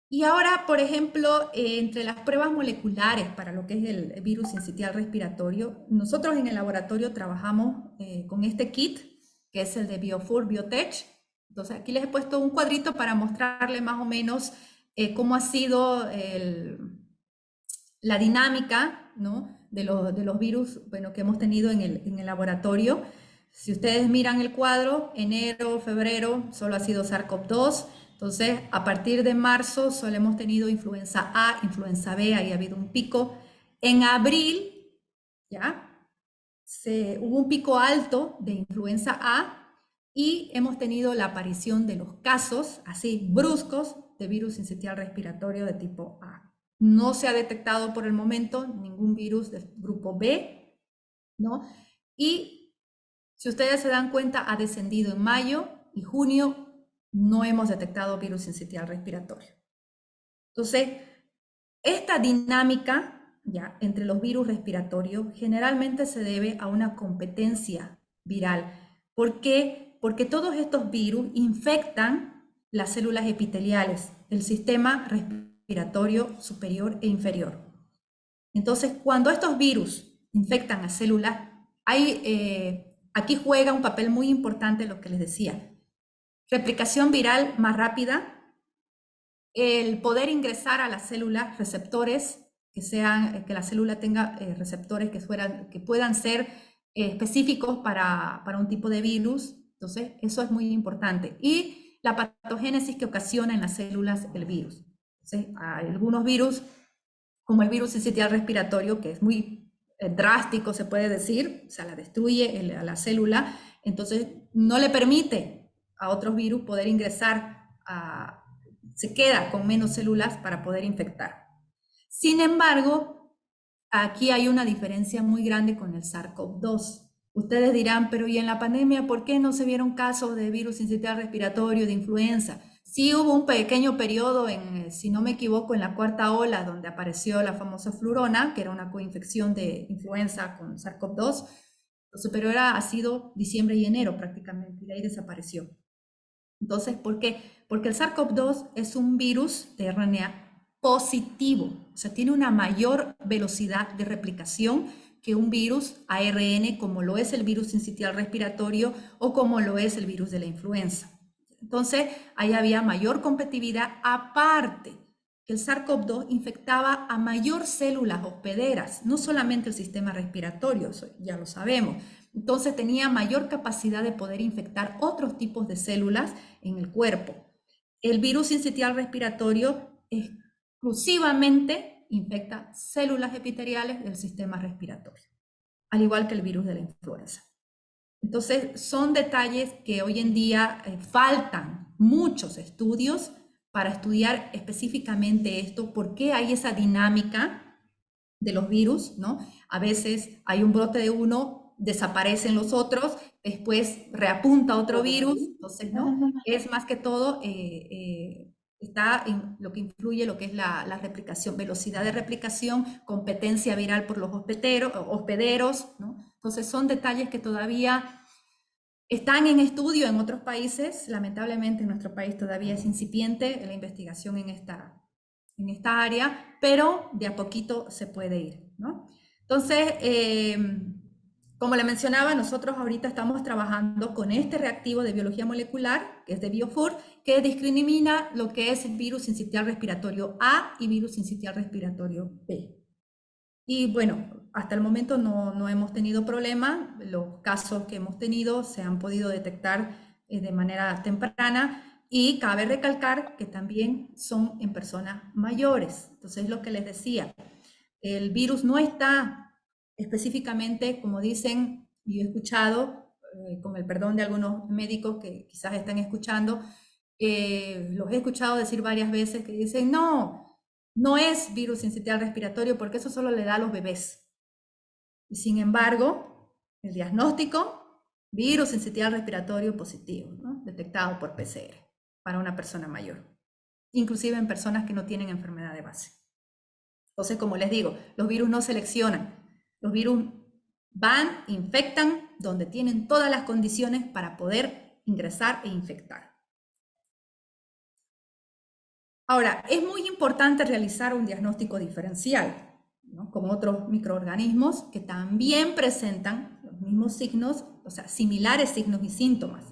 Y ahora, por ejemplo, entre las pruebas moleculares para lo que es el virus sincitial respiratorio, nosotros en el laboratorio trabajamos con este kit, que es el de Biofur Biotech. Entonces, aquí les he puesto un cuadrito para mostrarles más o menos cómo ha sido la dinámica, ¿no? de los virus, bueno, que hemos tenido en el laboratorio. Si ustedes miran el cuadro, enero, febrero, solo ha sido SARS-CoV-2. Entonces, a partir de marzo solo hemos tenido influenza A, influenza B, ahí ha habido un pico. En abril, ¿ya? Hubo un pico alto de influenza A y hemos tenido la aparición de los casos así bruscos de virus sincitial respiratorio de tipo A. No se ha detectado por el momento ningún virus del grupo B, ¿no? Y si ustedes se dan cuenta, ha descendido en mayo y junio, no hemos detectado virus sincitial respiratorio. Entonces, esta dinámica ya entre los virus respiratorios generalmente se debe a una competencia viral. ¿Por qué? Porque todos estos virus infectan las células epiteliales, el sistema respiratorio superior e inferior. Entonces, cuando estos virus infectan a células, aquí juega un papel muy importante lo que les decía. Replicación viral más rápida, el poder ingresar a las células receptores que la célula tenga receptores que puedan ser específicos para un tipo de virus. Entonces, eso es muy importante. Y la patogénesis que ocasiona en las células el virus. Entonces, hay algunos virus, como el virus sincitial respiratorio, que es muy drástico, se puede decir, o sea, la destruye a la célula, entonces no le permite a otros virus poder ingresar se queda con menos células para poder infectar. Sin embargo, aquí hay una diferencia muy grande con el SARS-CoV-2. Ustedes dirán, pero ¿y en la pandemia por qué no se vieron casos de virus sincitial respiratorio, de influenza? Sí hubo un pequeño periodo, si no me equivoco, en la cuarta ola, donde apareció la famosa flurona, que era una coinfección de influenza con SARS-CoV-2, pero ha sido diciembre y enero prácticamente, y de ahí desapareció. Entonces, ¿por qué? Porque el SARS-CoV-2 es un virus de RNA positivo, o sea, tiene una mayor velocidad de replicación que un virus ARN, como lo es el virus sincitial respiratorio o como lo es el virus de la influenza. Entonces, ahí había mayor competitividad, aparte que el SARS-CoV-2 infectaba a mayor células hospederas, no solamente el sistema respiratorio, eso ya lo sabemos. Entonces tenía mayor capacidad de poder infectar otros tipos de células en el cuerpo. El virus sincitial respiratorio exclusivamente infecta células epiteliales del sistema respiratorio, al igual que el virus de la influenza. Entonces, son detalles que hoy en día faltan muchos estudios para estudiar específicamente esto, por qué hay esa dinámica de los virus, ¿no? A veces hay un brote de uno, desaparecen los otros, después reapunta otro virus, entonces, ¿no? Es más que todo, está en lo que influye lo que es la replicación, velocidad de replicación, competencia viral por los hospederos, ¿no? Entonces son detalles que todavía están en estudio en otros países. Lamentablemente en nuestro país todavía es incipiente la investigación en esta área, pero de a poquito se puede ir, ¿no? Entonces, como le mencionaba, nosotros ahorita estamos trabajando con este reactivo de biología molecular, que es de Biofur, que discrimina lo que es el virus sincitial respiratorio A y virus sincitial respiratorio B. Y bueno, hasta el momento no hemos tenido problema. Los casos que hemos tenido se han podido detectar de manera temprana y cabe recalcar que también son en personas mayores. Entonces, lo que les decía, el virus no está específicamente, como dicen, y he escuchado, con el perdón de algunos médicos que quizás están escuchando, los he escuchado decir varias veces que dicen, no es virus sincitial respiratorio porque eso solo le da a los bebés. Y sin embargo, el diagnóstico, virus sincitial respiratorio positivo, ¿no? Detectado por PCR para una persona mayor, inclusive en personas que no tienen enfermedad de base. Entonces, como les digo, los virus no seleccionan, los virus van, infectan donde tienen todas las condiciones para poder ingresar e infectar. Ahora, es muy importante realizar un diagnóstico diferencial, ¿no? Con otros microorganismos que también presentan los mismos signos, o sea, similares signos y síntomas.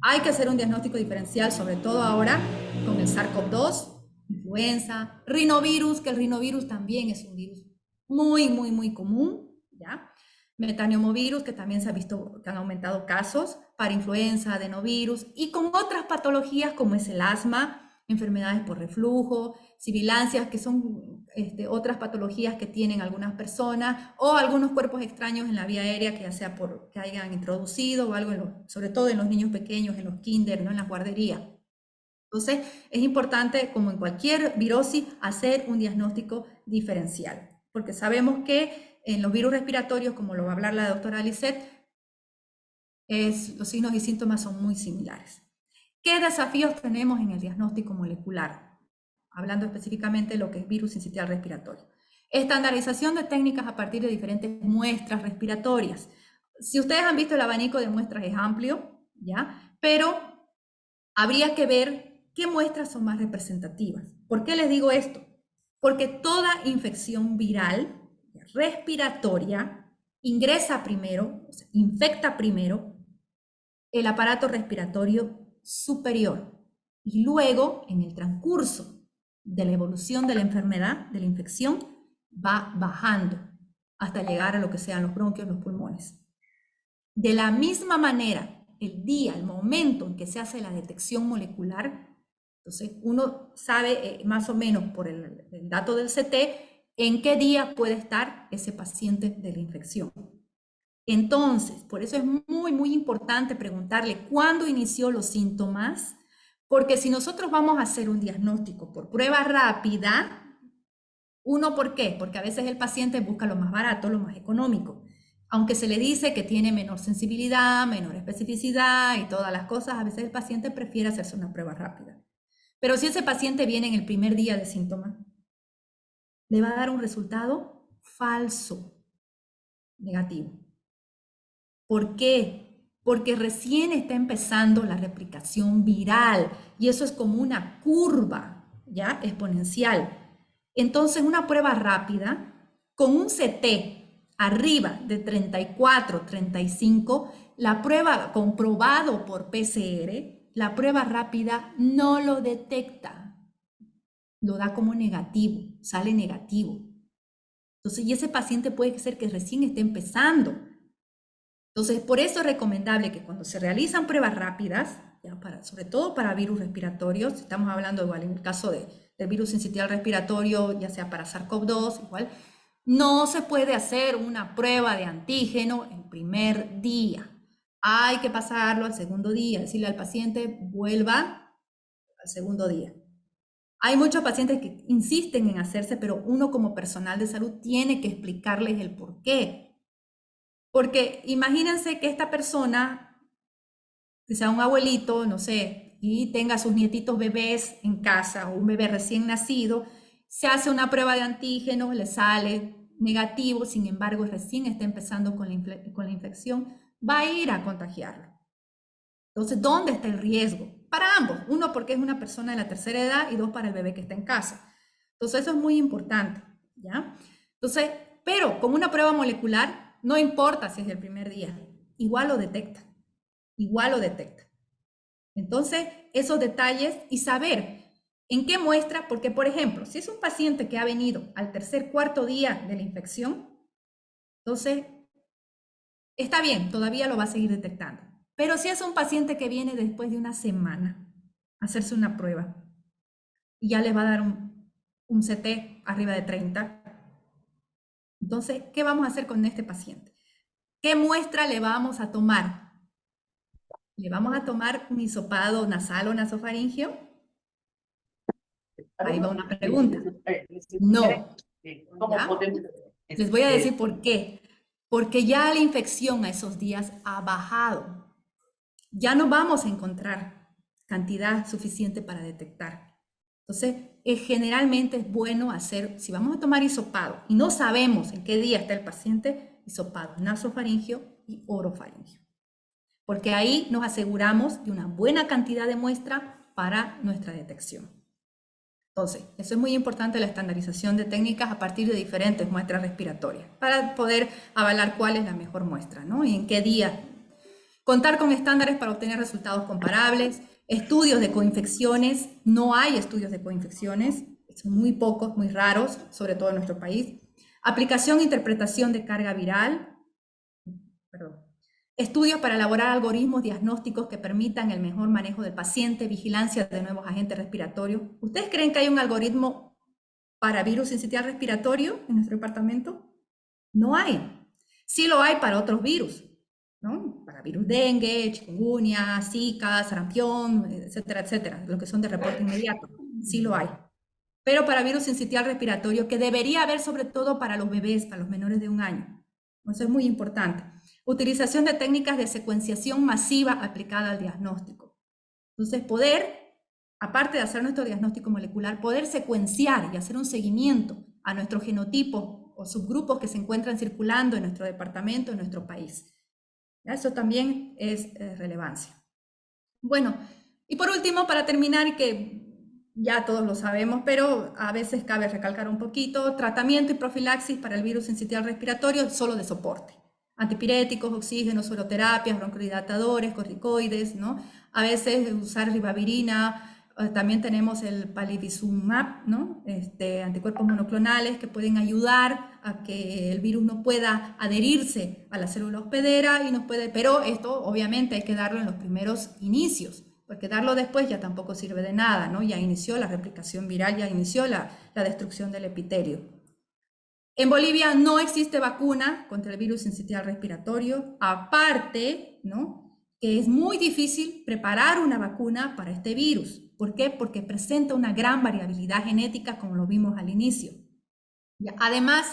Hay que hacer un diagnóstico diferencial, sobre todo ahora con el SARS-CoV-2, influenza, rinovirus, que el rinovirus también es un virus muy común, ¿ya? Metapneumovirus, que también se ha visto que han aumentado casos para influenza, adenovirus, y con otras patologías como es el asma, enfermedades por reflujo, sibilancias, que son otras patologías que tienen algunas personas o algunos cuerpos extraños en la vía aérea que ya sea que hayan introducido o algo, sobre todo en los niños pequeños, en los kinder, ¿no? En las guarderías. Entonces, es importante, como en cualquier virosis, hacer un diagnóstico diferencial, porque sabemos que en los virus respiratorios, como lo va a hablar la doctora Lisette, los signos y síntomas son muy similares. ¿Qué desafíos tenemos en el diagnóstico molecular? Hablando específicamente de lo que es virus sincitial respiratorio. Estandarización de técnicas a partir de diferentes muestras respiratorias. Si ustedes han visto, el abanico de muestras es amplio, ¿ya? Pero habría que ver qué muestras son más representativas. ¿Por qué les digo esto? Porque toda infección viral respiratoria ingresa primero, o sea, infecta primero el aparato respiratorio superior y luego, en el transcurso de la evolución de la enfermedad, de la infección, va bajando hasta llegar a lo que sean los bronquios, los pulmones. De la misma manera, el día, el momento en que se hace la detección molecular, entonces uno sabe más o menos por el dato del CT en qué día puede estar ese paciente de la infección. Entonces, por eso es muy, muy importante preguntarle cuándo inició los síntomas, porque si nosotros vamos a hacer un diagnóstico por prueba rápida, ¿por qué? Porque a veces el paciente busca lo más barato, lo más económico. Aunque se le dice que tiene menor sensibilidad, menor especificidad y todas las cosas, a veces el paciente prefiere hacerse una prueba rápida. Pero si ese paciente viene en el primer día de síntomas, le va a dar un resultado falso, negativo. ¿Por qué? Porque recién está empezando la replicación viral y eso es como una curva, ¿ya? Exponencial. Entonces, una prueba rápida con un CT arriba de 34, 35, la prueba comprobado por PCR, la prueba rápida no lo detecta, lo da como negativo, sale negativo. Entonces, y ese paciente puede ser que recién esté empezando. Entonces, por eso es recomendable que cuando se realizan pruebas rápidas, ya sobre todo para virus respiratorios, si estamos hablando igual en el caso del virus sincitial respiratorio, ya sea para SARS-CoV-2, igual, no se puede hacer una prueba de antígeno el primer día. Hay que pasarlo al segundo día, decirle al paciente, vuelva al segundo día. Hay muchos pacientes que insisten en hacerse, pero uno como personal de salud tiene que explicarles el por qué. Porque imagínense que esta persona, que sea un abuelito, no sé, y tenga sus nietitos bebés en casa o un bebé recién nacido, se hace una prueba de antígeno, le sale negativo, sin embargo, recién está empezando con la infección, va a ir a contagiarlo. Entonces, ¿dónde está el riesgo? Para ambos. Uno, porque es una persona de la tercera edad y dos, para el bebé que está en casa. Entonces, eso es muy importante, ¿ya? Entonces, pero con una prueba molecular, no importa si es el primer día, igual lo detecta, igual lo detecta. Entonces, esos detalles y saber en qué muestra, porque por ejemplo, si es un paciente que ha venido al tercer, cuarto día de la infección, entonces está bien, todavía lo va a seguir detectando. Pero si es un paciente que viene después de una semana a hacerse una prueba y ya le va a dar un CT arriba de 30, entonces, ¿qué vamos a hacer con este paciente? ¿Qué muestra le vamos a tomar? ¿Le vamos a tomar un hisopado nasal o nasofaringio? Ahí va una pregunta. No. ¿Ya? Les voy a decir por qué. Porque ya la infección a esos días ha bajado. Ya no vamos a encontrar cantidad suficiente para detectar. Entonces, generalmente es bueno hacer, si vamos a tomar hisopado y no sabemos en qué día está el paciente, hisopado nasofaringio y orofaringio. Porque ahí nos aseguramos de una buena cantidad de muestra para nuestra detección. Entonces, eso es muy importante, la estandarización de técnicas a partir de diferentes muestras respiratorias, para poder avalar cuál es la mejor muestra, ¿no? Y en qué día. Contar con estándares para obtener resultados comparables, estudios de coinfecciones, no hay estudios de coinfecciones, son muy pocos, muy raros, sobre todo en nuestro país. Aplicación e interpretación de carga viral, perdón. Estudios para elaborar algoritmos diagnósticos que permitan el mejor manejo del paciente, vigilancia de nuevos agentes respiratorios. ¿Ustedes creen que hay un algoritmo para virus sincitial respiratorio en nuestro departamento no hay. Sí lo hay para otros virus, ¿no? Para virus dengue, chikungunya, zika, sarampión, etcétera, etcétera, los que son de reporte inmediato. Sí lo hay. Pero para virus sincitial respiratorio, que debería haber sobre todo para los bebés, para los menores de 1 año. Eso es muy importante. Utilización de técnicas de secuenciación masiva aplicada al diagnóstico. Entonces, poder, aparte de hacer nuestro diagnóstico molecular, poder secuenciar y hacer un seguimiento a nuestros genotipos o subgrupos que se encuentran circulando en nuestro departamento, en nuestro país. Eso también es relevancia. Bueno, y por último, para terminar, que ya todos lo sabemos, pero a veces cabe recalcar un poquito, tratamiento y profilaxis para el virus sincitial respiratorio solo de soporte. Antipiréticos, oxígeno, sueroterapias, broncodilatadores, corticoides, ¿no? A veces usar ribavirina, también tenemos el palivizumab, ¿no? Anticuerpos monoclonales que pueden ayudar a que el virus no pueda adherirse a la célula hospedera y nos puede, pero esto obviamente hay que darlo en los primeros inicios, porque darlo después ya tampoco sirve de nada, ¿no? Ya inició la replicación viral, ya inició la destrucción del epitelio. En Bolivia no existe vacuna contra el virus sincitial respiratorio, aparte, ¿no? Que es muy difícil preparar una vacuna para este virus. ¿Por qué? Porque presenta una gran variabilidad genética, como lo vimos al inicio. Además,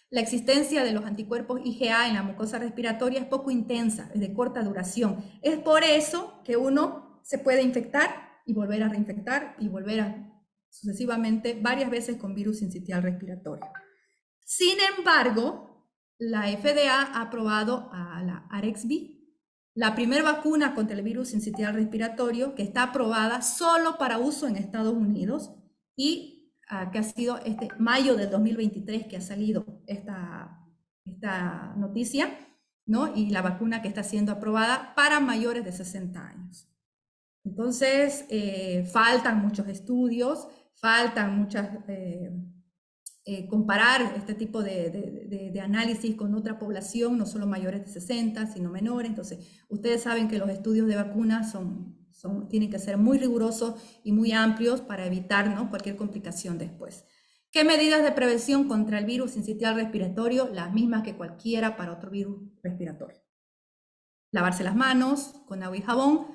la existencia de los anticuerpos IgA en la mucosa respiratoria es poco intensa, es de corta duración. Es por eso que uno se puede infectar y volver a reinfectar y volver a sucesivamente varias veces con virus sincitial respiratorio. Sin embargo, la FDA ha aprobado a la Arexvy, la primera vacuna contra el virus sincitial respiratorio que está aprobada solo para uso en Estados Unidos y que ha sido mayo del 2023 que ha salido esta noticia, ¿no? Y la vacuna que está siendo aprobada para mayores de 60 años. Entonces, faltan muchos estudios, faltan muchas... comparar este tipo de análisis con otra población, no solo mayores de 60, sino menores. Entonces, ustedes saben que los estudios de vacunas tienen que ser muy rigurosos y muy amplios para evitar, ¿no?, cualquier complicación después. ¿Qué medidas de prevención contra el virus sincitial respiratorio? Las mismas que cualquiera para otro virus respiratorio. Lavarse las manos con agua y jabón.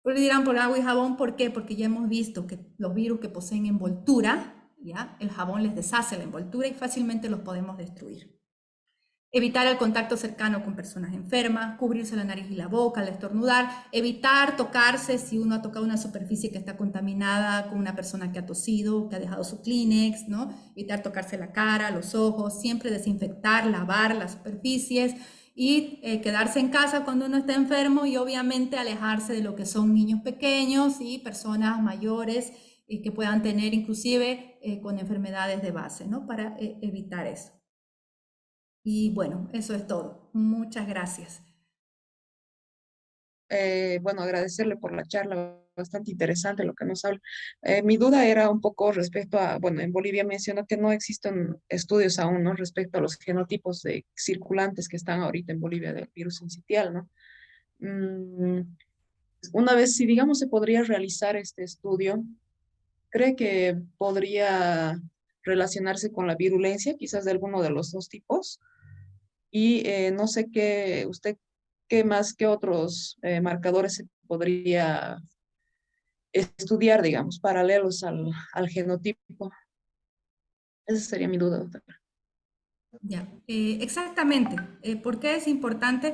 Pero dirán, por agua y jabón, ¿por qué? Porque ya hemos visto que los virus que poseen envoltura, ¿ya?, el jabón les deshace la envoltura y fácilmente los podemos destruir. Evitar el contacto cercano con personas enfermas, cubrirse la nariz y la boca al estornudar, evitar tocarse si uno ha tocado una superficie que está contaminada con una persona que ha tosido, que ha dejado su Kleenex, ¿no? Evitar tocarse la cara, los ojos, siempre desinfectar, lavar las superficies y quedarse en casa cuando uno está enfermo y obviamente alejarse de lo que son niños pequeños y personas mayores que puedan tener inclusive con enfermedades de base, ¿no?, para evitar eso. Y bueno, eso es todo. Muchas gracias. Bueno, agradecerle por la charla, bastante interesante lo que nos habla. Mi duda era un poco respecto a, bueno, en Bolivia mencionó que no existen estudios aún, ¿no?, respecto a los genotipos de circulantes que están ahorita en Bolivia del virus sincitial, ¿no? Una vez, si digamos se podría realizar este estudio, ¿cree que podría relacionarse con la virulencia, quizás de alguno de los dos tipos? Y no sé qué, usted, qué más, qué otros marcadores se podría estudiar, digamos, paralelos al genotipo. Esa sería mi duda, doctora. Ya, exactamente. ¿Por qué es importante?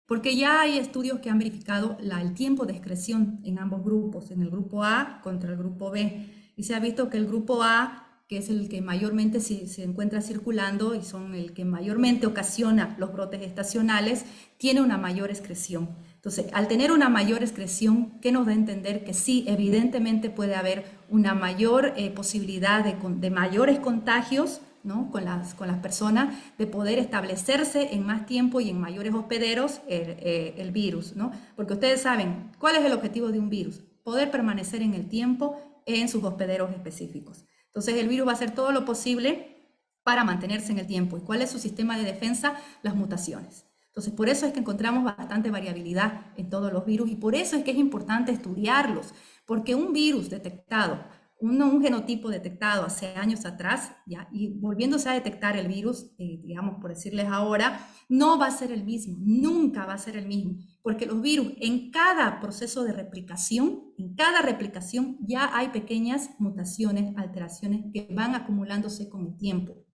Porque ya hay estudios que han verificado el tiempo de excreción en ambos grupos, en el grupo A contra el grupo B. Y se ha visto que el grupo A, que es el que mayormente se encuentra circulando y son el que mayormente ocasiona los brotes estacionales, tiene una mayor excreción. Entonces, al tener una mayor excreción, ¿qué nos da a entender? Que sí, evidentemente puede haber una mayor posibilidad de mayores contagios, ¿no?, con las personas, de poder establecerse en más tiempo y en mayores hospederos el virus, ¿no? Porque ustedes saben, ¿cuál es el objetivo de un virus? Poder permanecer en el tiempo en sus hospederos específicos. Entonces el virus va a hacer todo lo posible para mantenerse en el tiempo. ¿Y cuál es su sistema de defensa? Las mutaciones. Entonces, por eso es que encontramos bastante variabilidad en todos los virus y por eso es que es importante estudiarlos, porque un virus detectado un genotipo detectado hace años atrás, ¿ya? Y volviéndose a detectar el virus, digamos, por decirles ahora, no va a ser el mismo, nunca va a ser el mismo, porque los virus en cada proceso de replicación, en cada replicación ya hay pequeñas mutaciones, alteraciones que van acumulándose con el tiempo.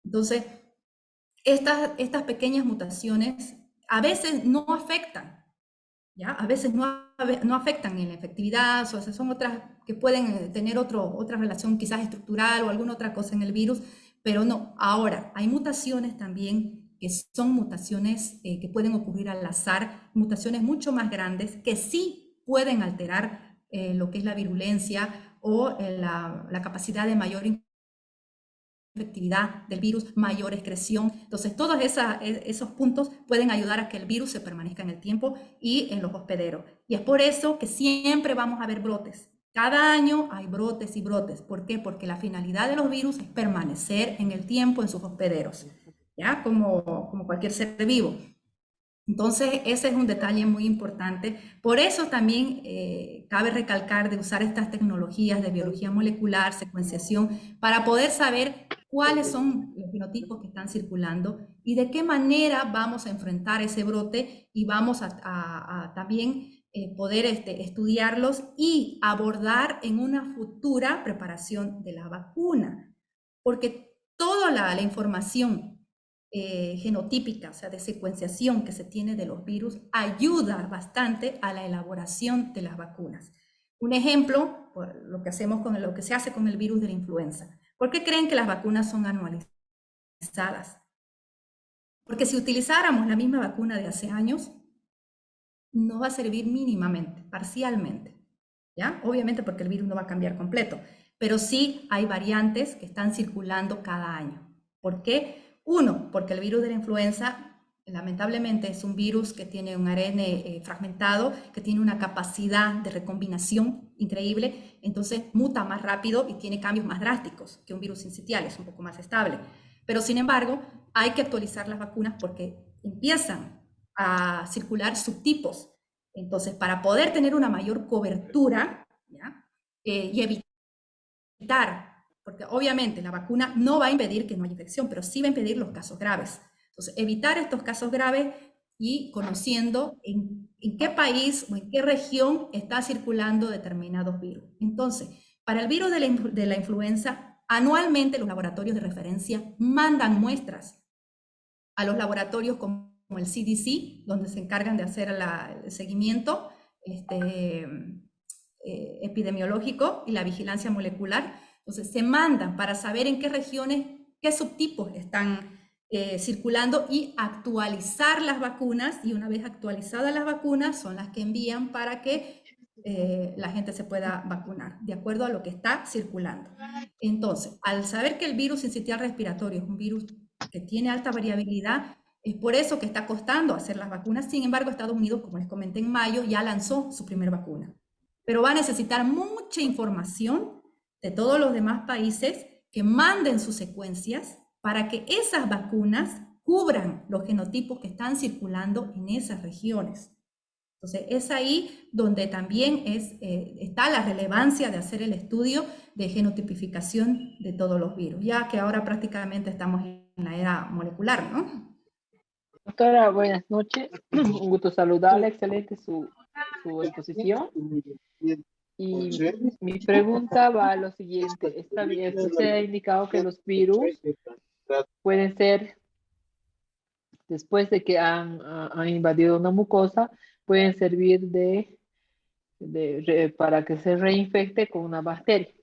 Entonces, estas pequeñas mutaciones a veces no afectan, ¿ya? A veces no afectan en la efectividad, o sea, son otras que pueden tener otra relación quizás estructural o alguna otra cosa en el virus, pero no. Ahora, hay mutaciones también que son mutaciones que pueden ocurrir al azar, mutaciones mucho más grandes que sí pueden alterar lo que es la virulencia o la capacidad de mayor efectividad del virus, mayor excreción. Entonces, todos esos puntos pueden ayudar a que el virus se permanezca en el tiempo y en los hospederos. Y es por eso que siempre vamos a ver brotes. Cada año hay brotes y brotes. ¿Por qué? Porque la finalidad de los virus es permanecer en el tiempo en sus hospederos, ¿ya? Como cualquier ser vivo. Entonces, ese es un detalle muy importante. Por eso también cabe recalcar de usar estas tecnologías de biología molecular, secuenciación, para poder saber cuáles son los genotipos que están circulando y de qué manera vamos a enfrentar ese brote y vamos a también poder estudiarlos y abordar en una futura preparación de la vacuna. Porque toda la información genotípica, o sea, de secuenciación que se tiene de los virus, ayuda bastante a la elaboración de las vacunas. Un ejemplo, por lo que hacemos con lo que se hace con el virus de la influenza. ¿Por qué creen que las vacunas son anualizadas? Porque si utilizáramos la misma vacuna de hace años, no va a servir mínimamente, parcialmente, ¿ya? Obviamente porque el virus no va a cambiar completo, pero sí hay variantes que están circulando cada año. ¿Por qué? Uno, porque el virus de la influenza lamentablemente es un virus que tiene un ARN fragmentado, que tiene una capacidad de recombinación increíble, entonces muta más rápido y tiene cambios más drásticos que un virus sincitial, es un poco más estable. Pero sin embargo, hay que actualizar las vacunas porque empiezan a circular subtipos. Entonces, para poder tener una mayor cobertura, ¿ya? Y evitar, porque obviamente la vacuna no va a impedir que no haya infección, pero sí va a impedir los casos graves. Entonces, evitar estos casos graves y conociendo en qué país o en qué región está circulando determinados virus. Entonces, para el virus de la influenza, anualmente los laboratorios de referencia mandan muestras a los laboratorios como el CDC, donde se encargan de hacer el seguimiento epidemiológico y la vigilancia molecular. Entonces, se mandan para saber en qué regiones, qué subtipos están circulando y actualizar las vacunas. Y una vez actualizadas las vacunas, son las que envían para que la gente se pueda vacunar, de acuerdo a lo que está circulando. Entonces, al saber que el virus sincitial respiratorio es un virus que tiene alta variabilidad, es por eso que está costando hacer las vacunas. Sin embargo, Estados Unidos, como les comenté en mayo, ya lanzó su primera vacuna. Pero va a necesitar mucha información de todos los demás países que manden sus secuencias para que esas vacunas cubran los genotipos que están circulando en esas regiones. Entonces, es ahí donde también está la relevancia de hacer el estudio de genotipificación de todos los virus, ya que ahora prácticamente estamos en la era molecular, ¿no? Doctora, buenas noches. Un gusto saludarla. Excelente su exposición. Y mi pregunta va a lo siguiente. Está bien, usted ha indicado que los virus pueden ser, después de que han invadido una mucosa, pueden servir para que se reinfecte con una bacteria.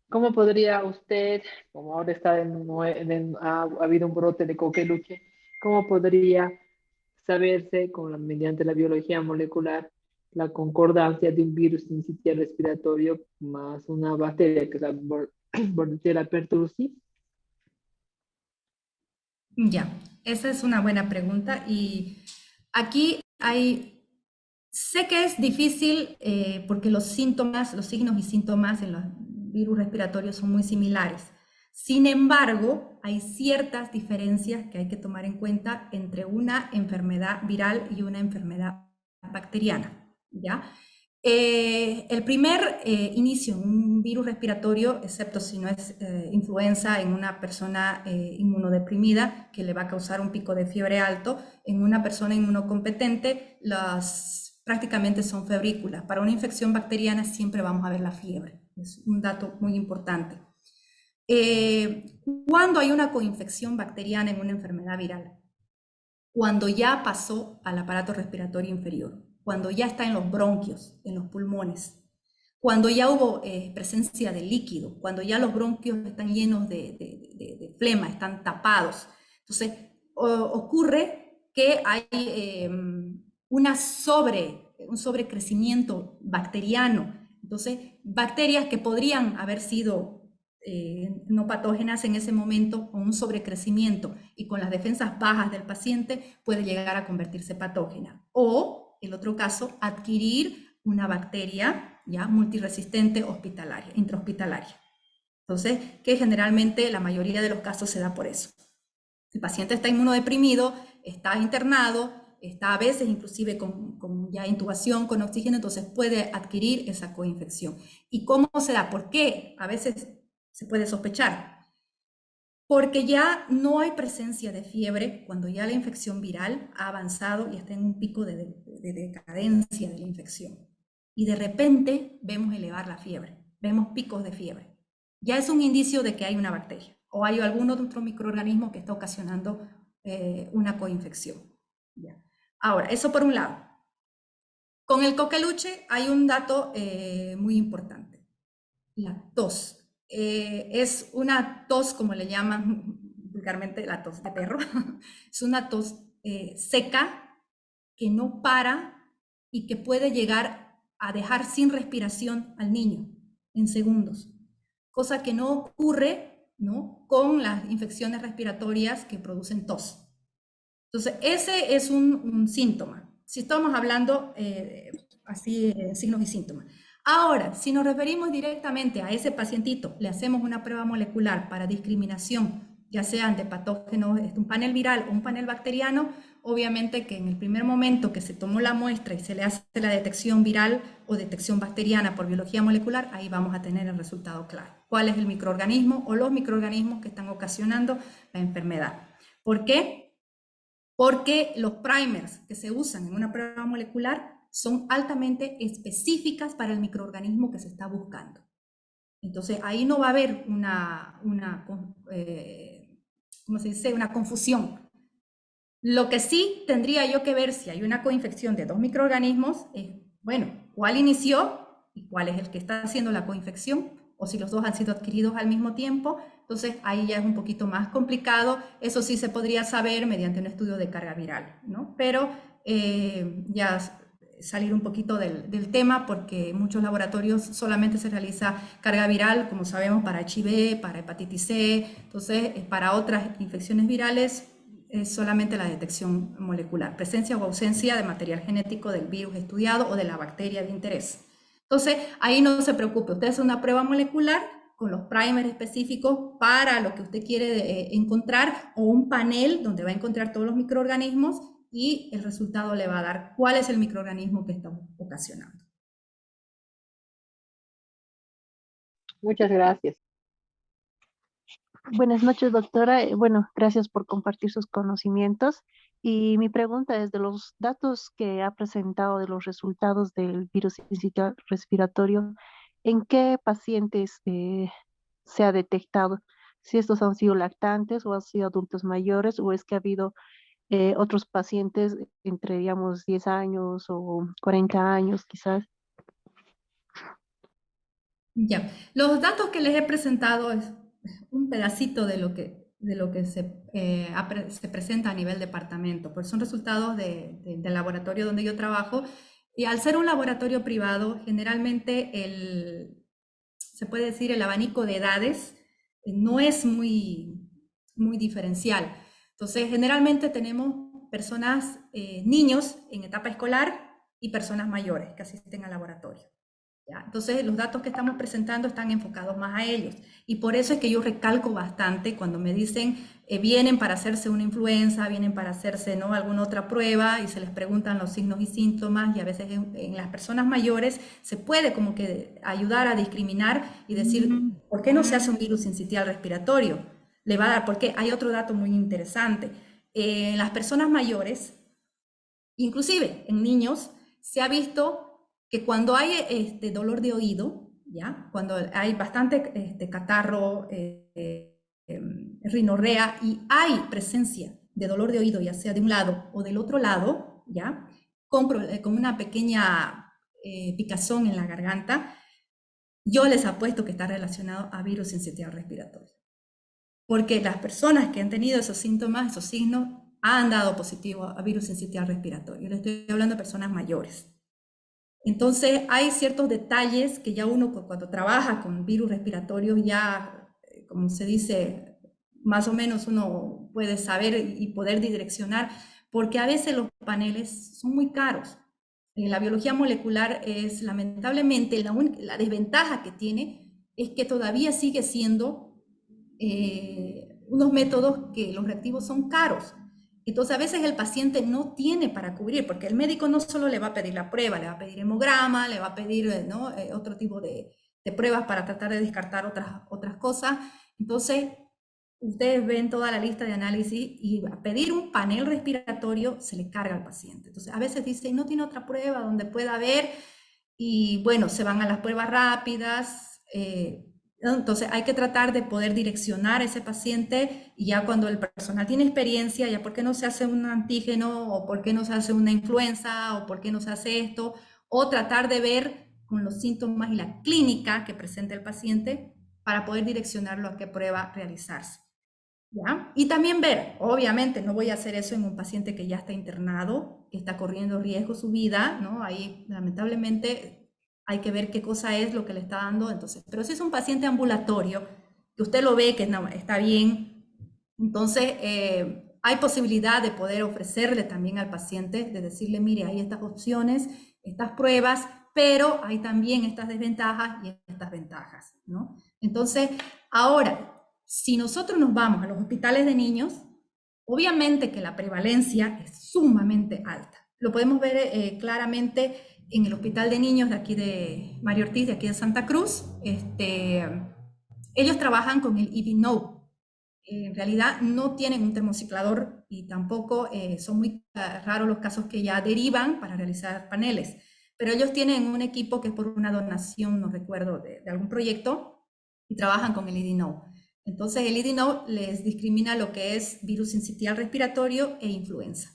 ¿Cómo podría usted, como ahora está ha habido un brote de coqueluche, cómo podría saberse mediante la biología molecular la concordancia de un virus sincitial respiratorio más una bacteria que es la Bordetella pertussis? Ya, esa es una buena pregunta y aquí sé que es difícil porque los síntomas, los signos y síntomas en los virus respiratorios son muy similares. Sin embargo, hay ciertas diferencias que hay que tomar en cuenta entre una enfermedad viral y una enfermedad bacteriana, ¿ya? El primer inicio en un virus respiratorio, excepto si no es influenza en una persona inmunodeprimida, que le va a causar un pico de fiebre alto, en una persona inmunocompetente, prácticamente son febrículas. Para una infección bacteriana siempre vamos a ver la fiebre. Es un dato muy importante. ¿Cuándo hay una coinfección bacteriana en una enfermedad viral? Cuando ya pasó al aparato respiratorio inferior, cuando ya está en los bronquios, en los pulmones, cuando ya hubo presencia de líquido, cuando ya los bronquios están llenos de flema, están tapados. Entonces, ocurre que hay un sobrecrecimiento bacteriano. Entonces, bacterias que podrían haber sido no patógenas en ese momento, con un sobrecrecimiento y con las defensas bajas del paciente, puede llegar a convertirse patógena. O, el otro caso, adquirir una bacteria ya multiresistente hospitalaria, intrahospitalaria. Entonces, que generalmente la mayoría de los casos se da por eso. El paciente está inmunodeprimido, está internado, está a veces inclusive con ya intubación, con oxígeno, entonces puede adquirir esa coinfección. ¿Y cómo se da? ¿Por qué? A veces se puede sospechar. Porque ya no hay presencia de fiebre cuando ya la infección viral ha avanzado y está en un pico de decadencia de la infección. Y de repente vemos elevar la fiebre, vemos picos de fiebre. Ya es un indicio de que hay una bacteria o hay algún otro microorganismo que está ocasionando una coinfección. ¿Ya? Ahora, eso por un lado. Con el coqueluche hay un dato muy importante. La tos. Es una tos, como le llaman vulgarmente, la tos de perro. Es una tos seca que no para y que puede llegar a dejar sin respiración al niño en segundos, cosa que no ocurre, ¿no?, con las infecciones respiratorias que producen tos. Entonces, ese es un síntoma. Si estamos hablando así, signos y síntomas. Ahora, si nos referimos directamente a ese pacientito, le hacemos una prueba molecular para discriminación, ya sean de patógenos, un panel viral o un panel bacteriano, obviamente que en el primer momento que se tomó la muestra y se le hace la detección viral o detección bacteriana por biología molecular, ahí vamos a tener el resultado claro. ¿Cuál es el microorganismo o los microorganismos que están ocasionando la enfermedad? ¿Por qué? Porque los primers que se usan en una prueba molecular son altamente específicas para el microorganismo que se está buscando. Entonces, ahí no va a haber ¿cómo se dice?, una confusión. Lo que sí tendría yo que ver si hay una coinfección de dos microorganismos es, bueno, ¿cuál inició y cuál es el que está haciendo la coinfección? O si los dos han sido adquiridos al mismo tiempo. Entonces, ahí ya es un poquito más complicado. Eso sí se podría saber mediante un estudio de carga viral, ¿no? Pero ya salir un poquito del tema, porque en muchos laboratorios solamente se realiza carga viral, como sabemos, para HIV, para hepatitis C. Entonces, para otras infecciones virales es solamente la detección molecular, presencia o ausencia de material genético del virus estudiado o de la bacteria de interés. Entonces, ahí no se preocupe, usted hace una prueba molecular con los primers específicos para lo que usted quiere encontrar, o un panel donde va a encontrar todos los microorganismos y el resultado le va a dar cuál es el microorganismo que está ocasionando. Muchas gracias. Buenas noches, doctora. Bueno, gracias por compartir sus conocimientos. Y mi pregunta es, de los datos que ha presentado de los resultados del virus sincitial respiratorio, ¿en qué pacientes se ha detectado? Si estos han sido lactantes o han sido adultos mayores, o es que ha habido otros pacientes entre, digamos, 10 años o 40 años quizás. Ya, los datos que les he presentado es un pedacito de lo que se presenta a nivel departamento, pues son resultados del laboratorio donde yo trabajo, y al ser un laboratorio privado, generalmente se puede decir el abanico de edades no es muy diferencial. Entonces, generalmente tenemos personas, niños en etapa escolar y personas mayores que asisten al laboratorio. ¿ya? Entonces, los datos que estamos presentando están enfocados más a ellos. Y por eso es que yo recalco bastante cuando me dicen, vienen para hacerse una influenza, vienen para hacerse, ¿no?, alguna otra prueba, y se les preguntan los signos y síntomas, y a veces en las personas mayores se puede como que ayudar a discriminar y decir, ¿por qué no se hace un virus sincitial respiratorio? Le va a dar, porque hay otro dato muy interesante. En las personas mayores, inclusive en niños, se ha visto que cuando hay dolor de oído, ¿ya? Cuando hay bastante catarro, rinorrea, y hay presencia de dolor de oído, ya sea de un lado o del otro lado, ¿ya? Con una pequeña picazón en la garganta, yo les apuesto que está relacionado a virus sincitial respiratorio. Porque las personas que han tenido esos síntomas, esos signos, han dado positivo a virus sincitial respiratorio. Le estoy hablando de personas mayores. Entonces, hay ciertos detalles que ya uno cuando trabaja con virus respiratorios, ya, como se dice, más o menos uno puede saber y poder direccionar, porque a veces los paneles son muy caros. En la biología molecular es, lamentablemente, la desventaja que tiene es que todavía sigue siendo unos métodos que los reactivos son caros. Entonces, a veces el paciente no tiene para cubrir, porque el médico no solo le va a pedir la prueba, le va a pedir hemograma, le va a pedir, ¿no?, otro tipo de pruebas para tratar de descartar otras cosas. Entonces, ustedes ven toda la lista de análisis y a pedir un panel respiratorio se le carga al paciente. Entonces, a veces dice, no tiene otra prueba donde pueda ver, y bueno, se van a las pruebas rápidas. Entonces hay que tratar de poder direccionar a ese paciente, y ya cuando el personal tiene experiencia, ya por qué no se hace un antígeno, o por qué no se hace una influenza, o por qué no se hace esto, o tratar de ver con los síntomas y la clínica que presenta el paciente para poder direccionarlo a qué prueba realizarse. ¿Ya? Y también ver, obviamente no voy a hacer eso en un paciente que ya está internado, que está corriendo riesgo su vida, ¿no? Ahí lamentablemente hay que ver qué cosa es lo que le está dando. Entonces, pero si es un paciente ambulatorio, que usted lo ve que no, está bien, entonces hay posibilidad de poder ofrecerle también al paciente, de decirle, mire, hay estas opciones, estas pruebas, pero hay también estas desventajas y estas ventajas, ¿no? Entonces, ahora, si nosotros nos vamos a los hospitales de niños, obviamente que la prevalencia es sumamente alta. Lo podemos ver claramente en el Hospital de Niños de aquí de Mario Ortiz, de aquí de Santa Cruz. Ellos trabajan con el EVNO. En realidad no tienen un termociclador, y tampoco son muy raros los casos que ya derivan para realizar paneles. Pero ellos tienen un equipo que es por una donación, no recuerdo, de algún proyecto, y trabajan con el EVNO. Entonces, el EVNO les discrimina lo que es virus sincitial respiratorio e influenza.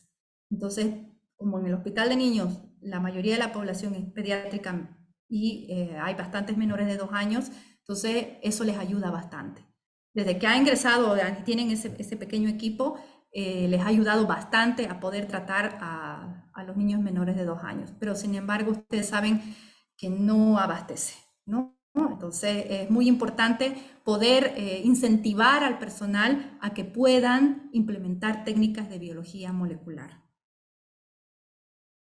Entonces, como en el hospital de niños la mayoría de la población es pediátrica y hay bastantes menores de 2 años, entonces eso les ayuda bastante. Desde que ha ingresado, tienen ese pequeño equipo, les ha ayudado bastante a poder tratar a los niños menores de 2 años. Pero sin embargo, ustedes saben que no abastece, ¿no? Entonces es muy importante poder incentivar al personal a que puedan implementar técnicas de biología molecular.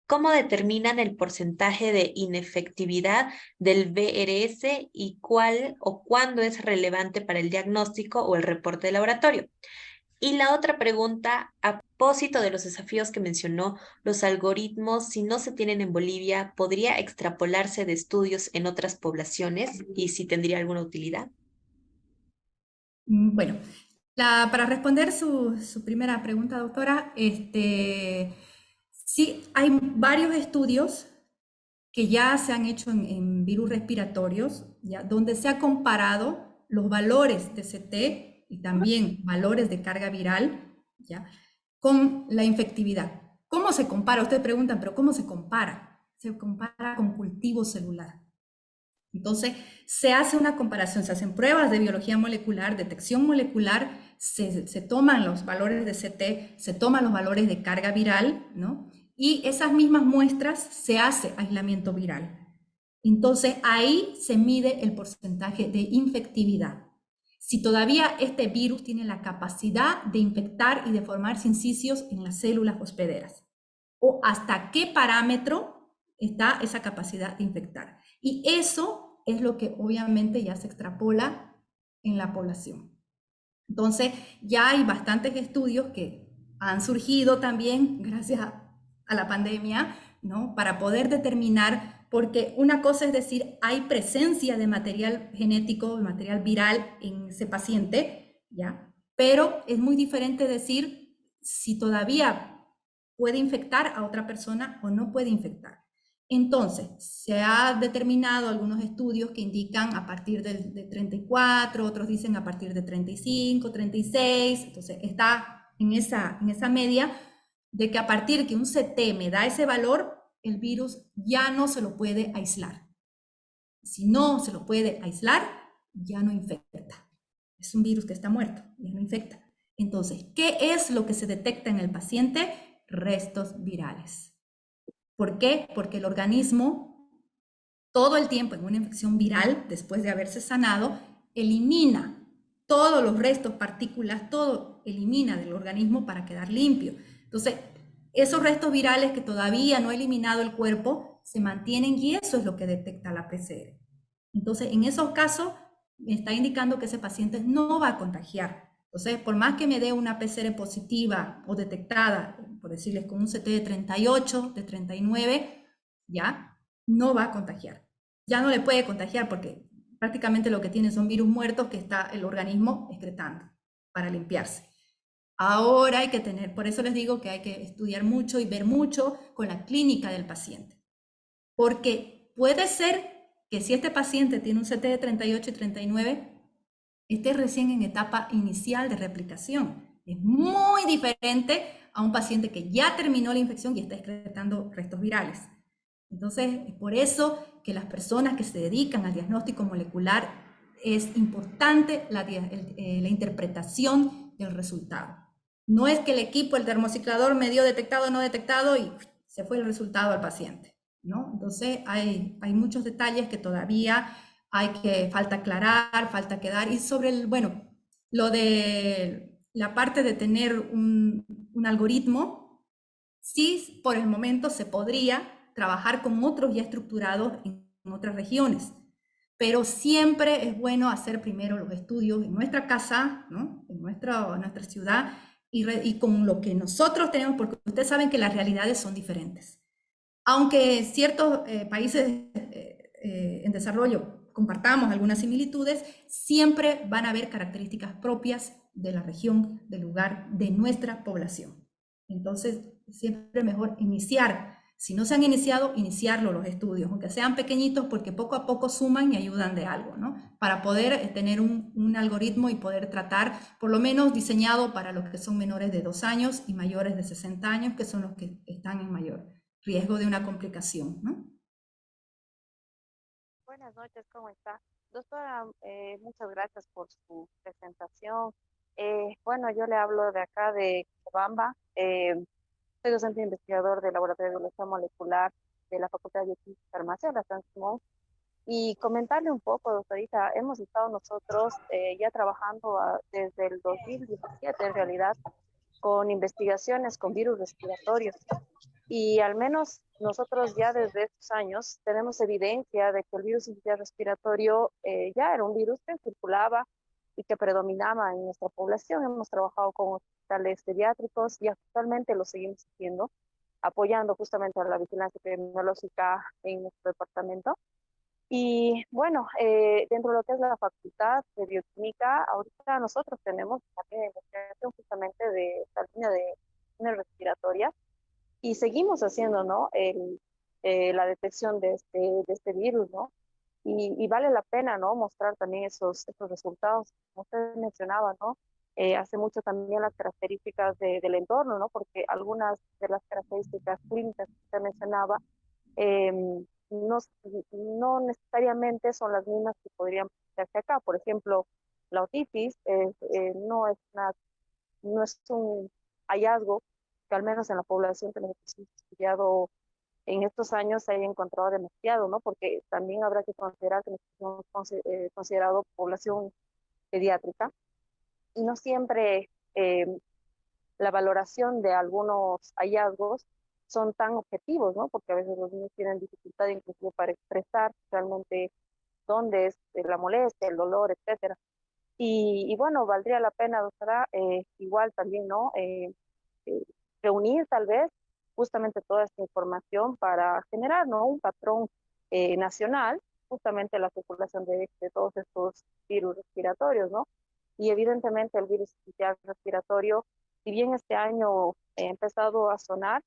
¿Cómo determinan el porcentaje de inefectividad del VRS y cuál o cuándo es relevante para el diagnóstico o el reporte de laboratorio? Y la otra pregunta, a propósito de los desafíos que mencionó, los algoritmos, si no se tienen en Bolivia, ¿podría extrapolarse de estudios en otras poblaciones y si tendría alguna utilidad? Bueno, para responder su primera pregunta, doctora, sí, hay varios estudios que ya se han hecho en virus respiratorios, ¿ya?, donde se ha comparado los valores de CT y también valores de carga viral, ¿ya?, con la infectividad. ¿Cómo se compara? Ustedes preguntan, ¿pero cómo se compara? Se compara con cultivo celular. Entonces, se hace una comparación, se hacen pruebas de biología molecular, detección molecular, se toman los valores de CT, se toman los valores de carga viral, ¿no? Y esas mismas muestras se hace aislamiento viral. Entonces, ahí se mide el porcentaje de infectividad. Si todavía este virus tiene la capacidad de infectar y de formar sincicios en las células hospederas. O hasta qué parámetro está esa capacidad de infectar. Y eso es lo que obviamente ya se extrapola en la población. Entonces, ya hay bastantes estudios que han surgido también gracias a la pandemia, ¿no? Para poder determinar, porque una cosa es decir, hay presencia de material genético, de material viral en ese paciente, ¿ya? Pero es muy diferente decir si todavía puede infectar a otra persona o no puede infectar. Entonces, se ha determinado algunos estudios que indican a partir de 34, otros dicen a partir de 35, 36, entonces está en esa media de que a partir que un CT me da ese valor, el virus ya no se lo puede aislar. Si no se lo puede aislar, ya no infecta. Es un virus que está muerto, ya no infecta. Entonces, ¿qué es lo que se detecta en el paciente? Restos virales. ¿Por qué? Porque el organismo, todo el tiempo en una infección viral, después de haberse sanado, elimina todos los restos, partículas, todo elimina del organismo para quedar limpio. Entonces, esos restos virales que todavía no ha eliminado el cuerpo se mantienen y eso es lo que detecta la PCR. Entonces, en esos casos, me está indicando que ese paciente no va a contagiar. Entonces, por más que me dé una PCR positiva o detectada, por decirles con un CT de 38, de 39, ya no va a contagiar. Ya no le puede contagiar porque prácticamente lo que tiene son virus muertos que está el organismo excretando para limpiarse. Ahora hay que tener, por eso les digo que hay que estudiar mucho y ver mucho con la clínica del paciente. Porque puede ser que si este paciente tiene un CT de 38 y 39, esté recién en etapa inicial de replicación. Es muy diferente a un paciente que ya terminó la infección y está excretando restos virales. Entonces, es por eso que las personas que se dedican al diagnóstico molecular es importante la interpretación del resultado. No es que el equipo, el termociclador me dio detectado o no detectado y se fue el resultado al paciente, ¿no? Entonces, hay muchos detalles que todavía falta aclarar, falta quedar. Y sobre lo de la parte de tener un algoritmo, sí, por el momento se podría trabajar con otros ya estructurados en otras regiones, pero siempre es bueno hacer primero los estudios en nuestra casa, ¿no? En nuestra ciudad, y con lo que nosotros tenemos, porque ustedes saben que las realidades son diferentes. Aunque ciertos países en desarrollo compartamos algunas similitudes, siempre van a haber características propias de la región, del lugar, de nuestra población. Entonces, siempre mejor iniciar. Si no se han iniciado, iniciarlo los estudios, aunque sean pequeñitos, porque poco a poco suman y ayudan de algo, ¿no? Para poder tener un algoritmo y poder tratar, por lo menos diseñado para los que son menores de 2 años y mayores de 60 años, que son los que están en mayor riesgo de una complicación, ¿no? Buenas noches, ¿cómo está? Doctora, muchas gracias por su presentación. Bueno, yo le hablo de acá de Cobamba. Soy docente investigador del Laboratorio de Biología Molecular de la Facultad de Bioquímica y Farmacia de la San Simón. Y comentarle un poco, doctorita, hemos estado nosotros ya trabajando desde el 2017, en realidad, con investigaciones con virus respiratorios. Y al menos nosotros ya desde estos años tenemos evidencia de que el virus sincitial respiratorio ya era un virus que circulaba y que predominaba en nuestra población. Hemos trabajado con hospitales pediátricos y actualmente lo seguimos haciendo, apoyando justamente a la vigilancia epidemiológica en nuestro departamento. Y bueno, dentro de lo que es la facultad de bioquímica, ahorita nosotros tenemos también investigación justamente de esta línea de respiratoria y seguimos haciendo, ¿no? La detección de este virus, ¿no? Y vale la pena, ¿no? Mostrar también esos resultados, como usted mencionaba, ¿no? Hace mucho también las características del entorno, ¿no? Porque algunas de las características clínicas que usted mencionaba no, no necesariamente son las mismas que podrían hacerse acá. Por ejemplo, la otitis no es un hallazgo que al menos en la población que nosotros hemos estudiado en estos años se haya encontrado demasiado, ¿no? Porque también habrá que considerar que nosotros hemos considerado población pediátrica y no siempre la valoración de algunos hallazgos son tan objetivos, ¿no? Porque a veces los niños tienen dificultad inclusive para expresar realmente dónde es la molestia, el dolor, etcétera. Y bueno, valdría la pena, doctora, igual también, ¿no? Eh, reunir tal vez justamente toda esta información para generar, ¿no? Un patrón nacional, justamente la circulación de todos estos virus respiratorios, ¿no? Y evidentemente el virus sincitial respiratorio, si bien este año ha empezado a sonar,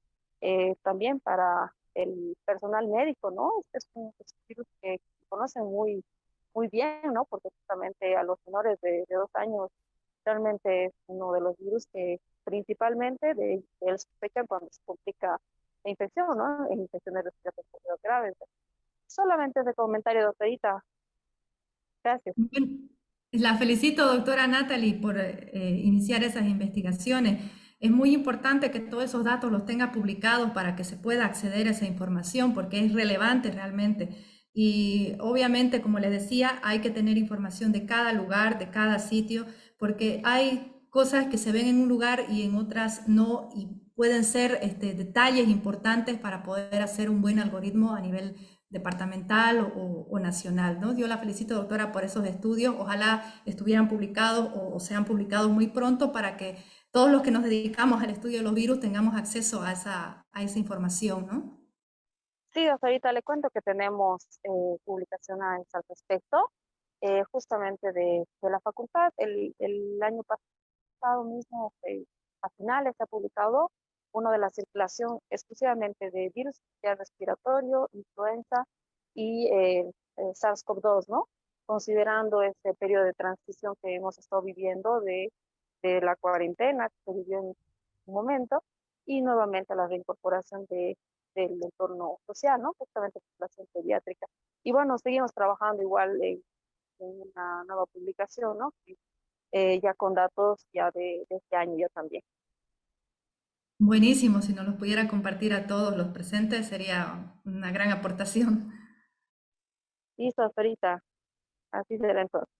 también para el personal médico, ¿no? Es un virus que conocen muy bien, ¿no? Porque justamente a los menores de 2 años realmente es uno de los virus que principalmente de él sospechan cuando se complica la infección, ¿no? En infecciones respiratorias graves. Solamente ese comentario, doctorita. Gracias. Bueno, la felicito, doctora Natalie, por iniciar esas investigaciones. Es muy importante que todos esos datos los tenga publicados para que se pueda acceder a esa información, porque es relevante realmente. Y obviamente, como les decía, hay que tener información de cada lugar, de cada sitio, porque hay cosas que se ven en un lugar y en otras no, y pueden ser detalles importantes para poder hacer un buen algoritmo a nivel departamental o nacional, ¿no? Yo la felicito, doctora, por esos estudios. Ojalá estuvieran publicados o sean publicados muy pronto para que todos los que nos dedicamos al estudio de los virus tengamos acceso a esa información, ¿no? Sí, doctorita, le cuento que tenemos publicaciones al respecto, justamente de la facultad. El año pasado mismo, a finales, se ha publicado uno de la circulación exclusivamente de virus respiratorio, influenza y SARS-CoV-2, ¿no? Considerando este periodo de transición que hemos estado viviendo de la cuarentena que se vivió en un momento y nuevamente la reincorporación del entorno social, ¿no? Justamente población pediátrica. Y bueno, seguimos trabajando igual en una nueva publicación, ¿no? Ya con datos ya de este año ya también. Buenísimo, si nos los pudiera compartir a todos los presentes sería una gran aportación. Listo, doctorita. Así será entonces.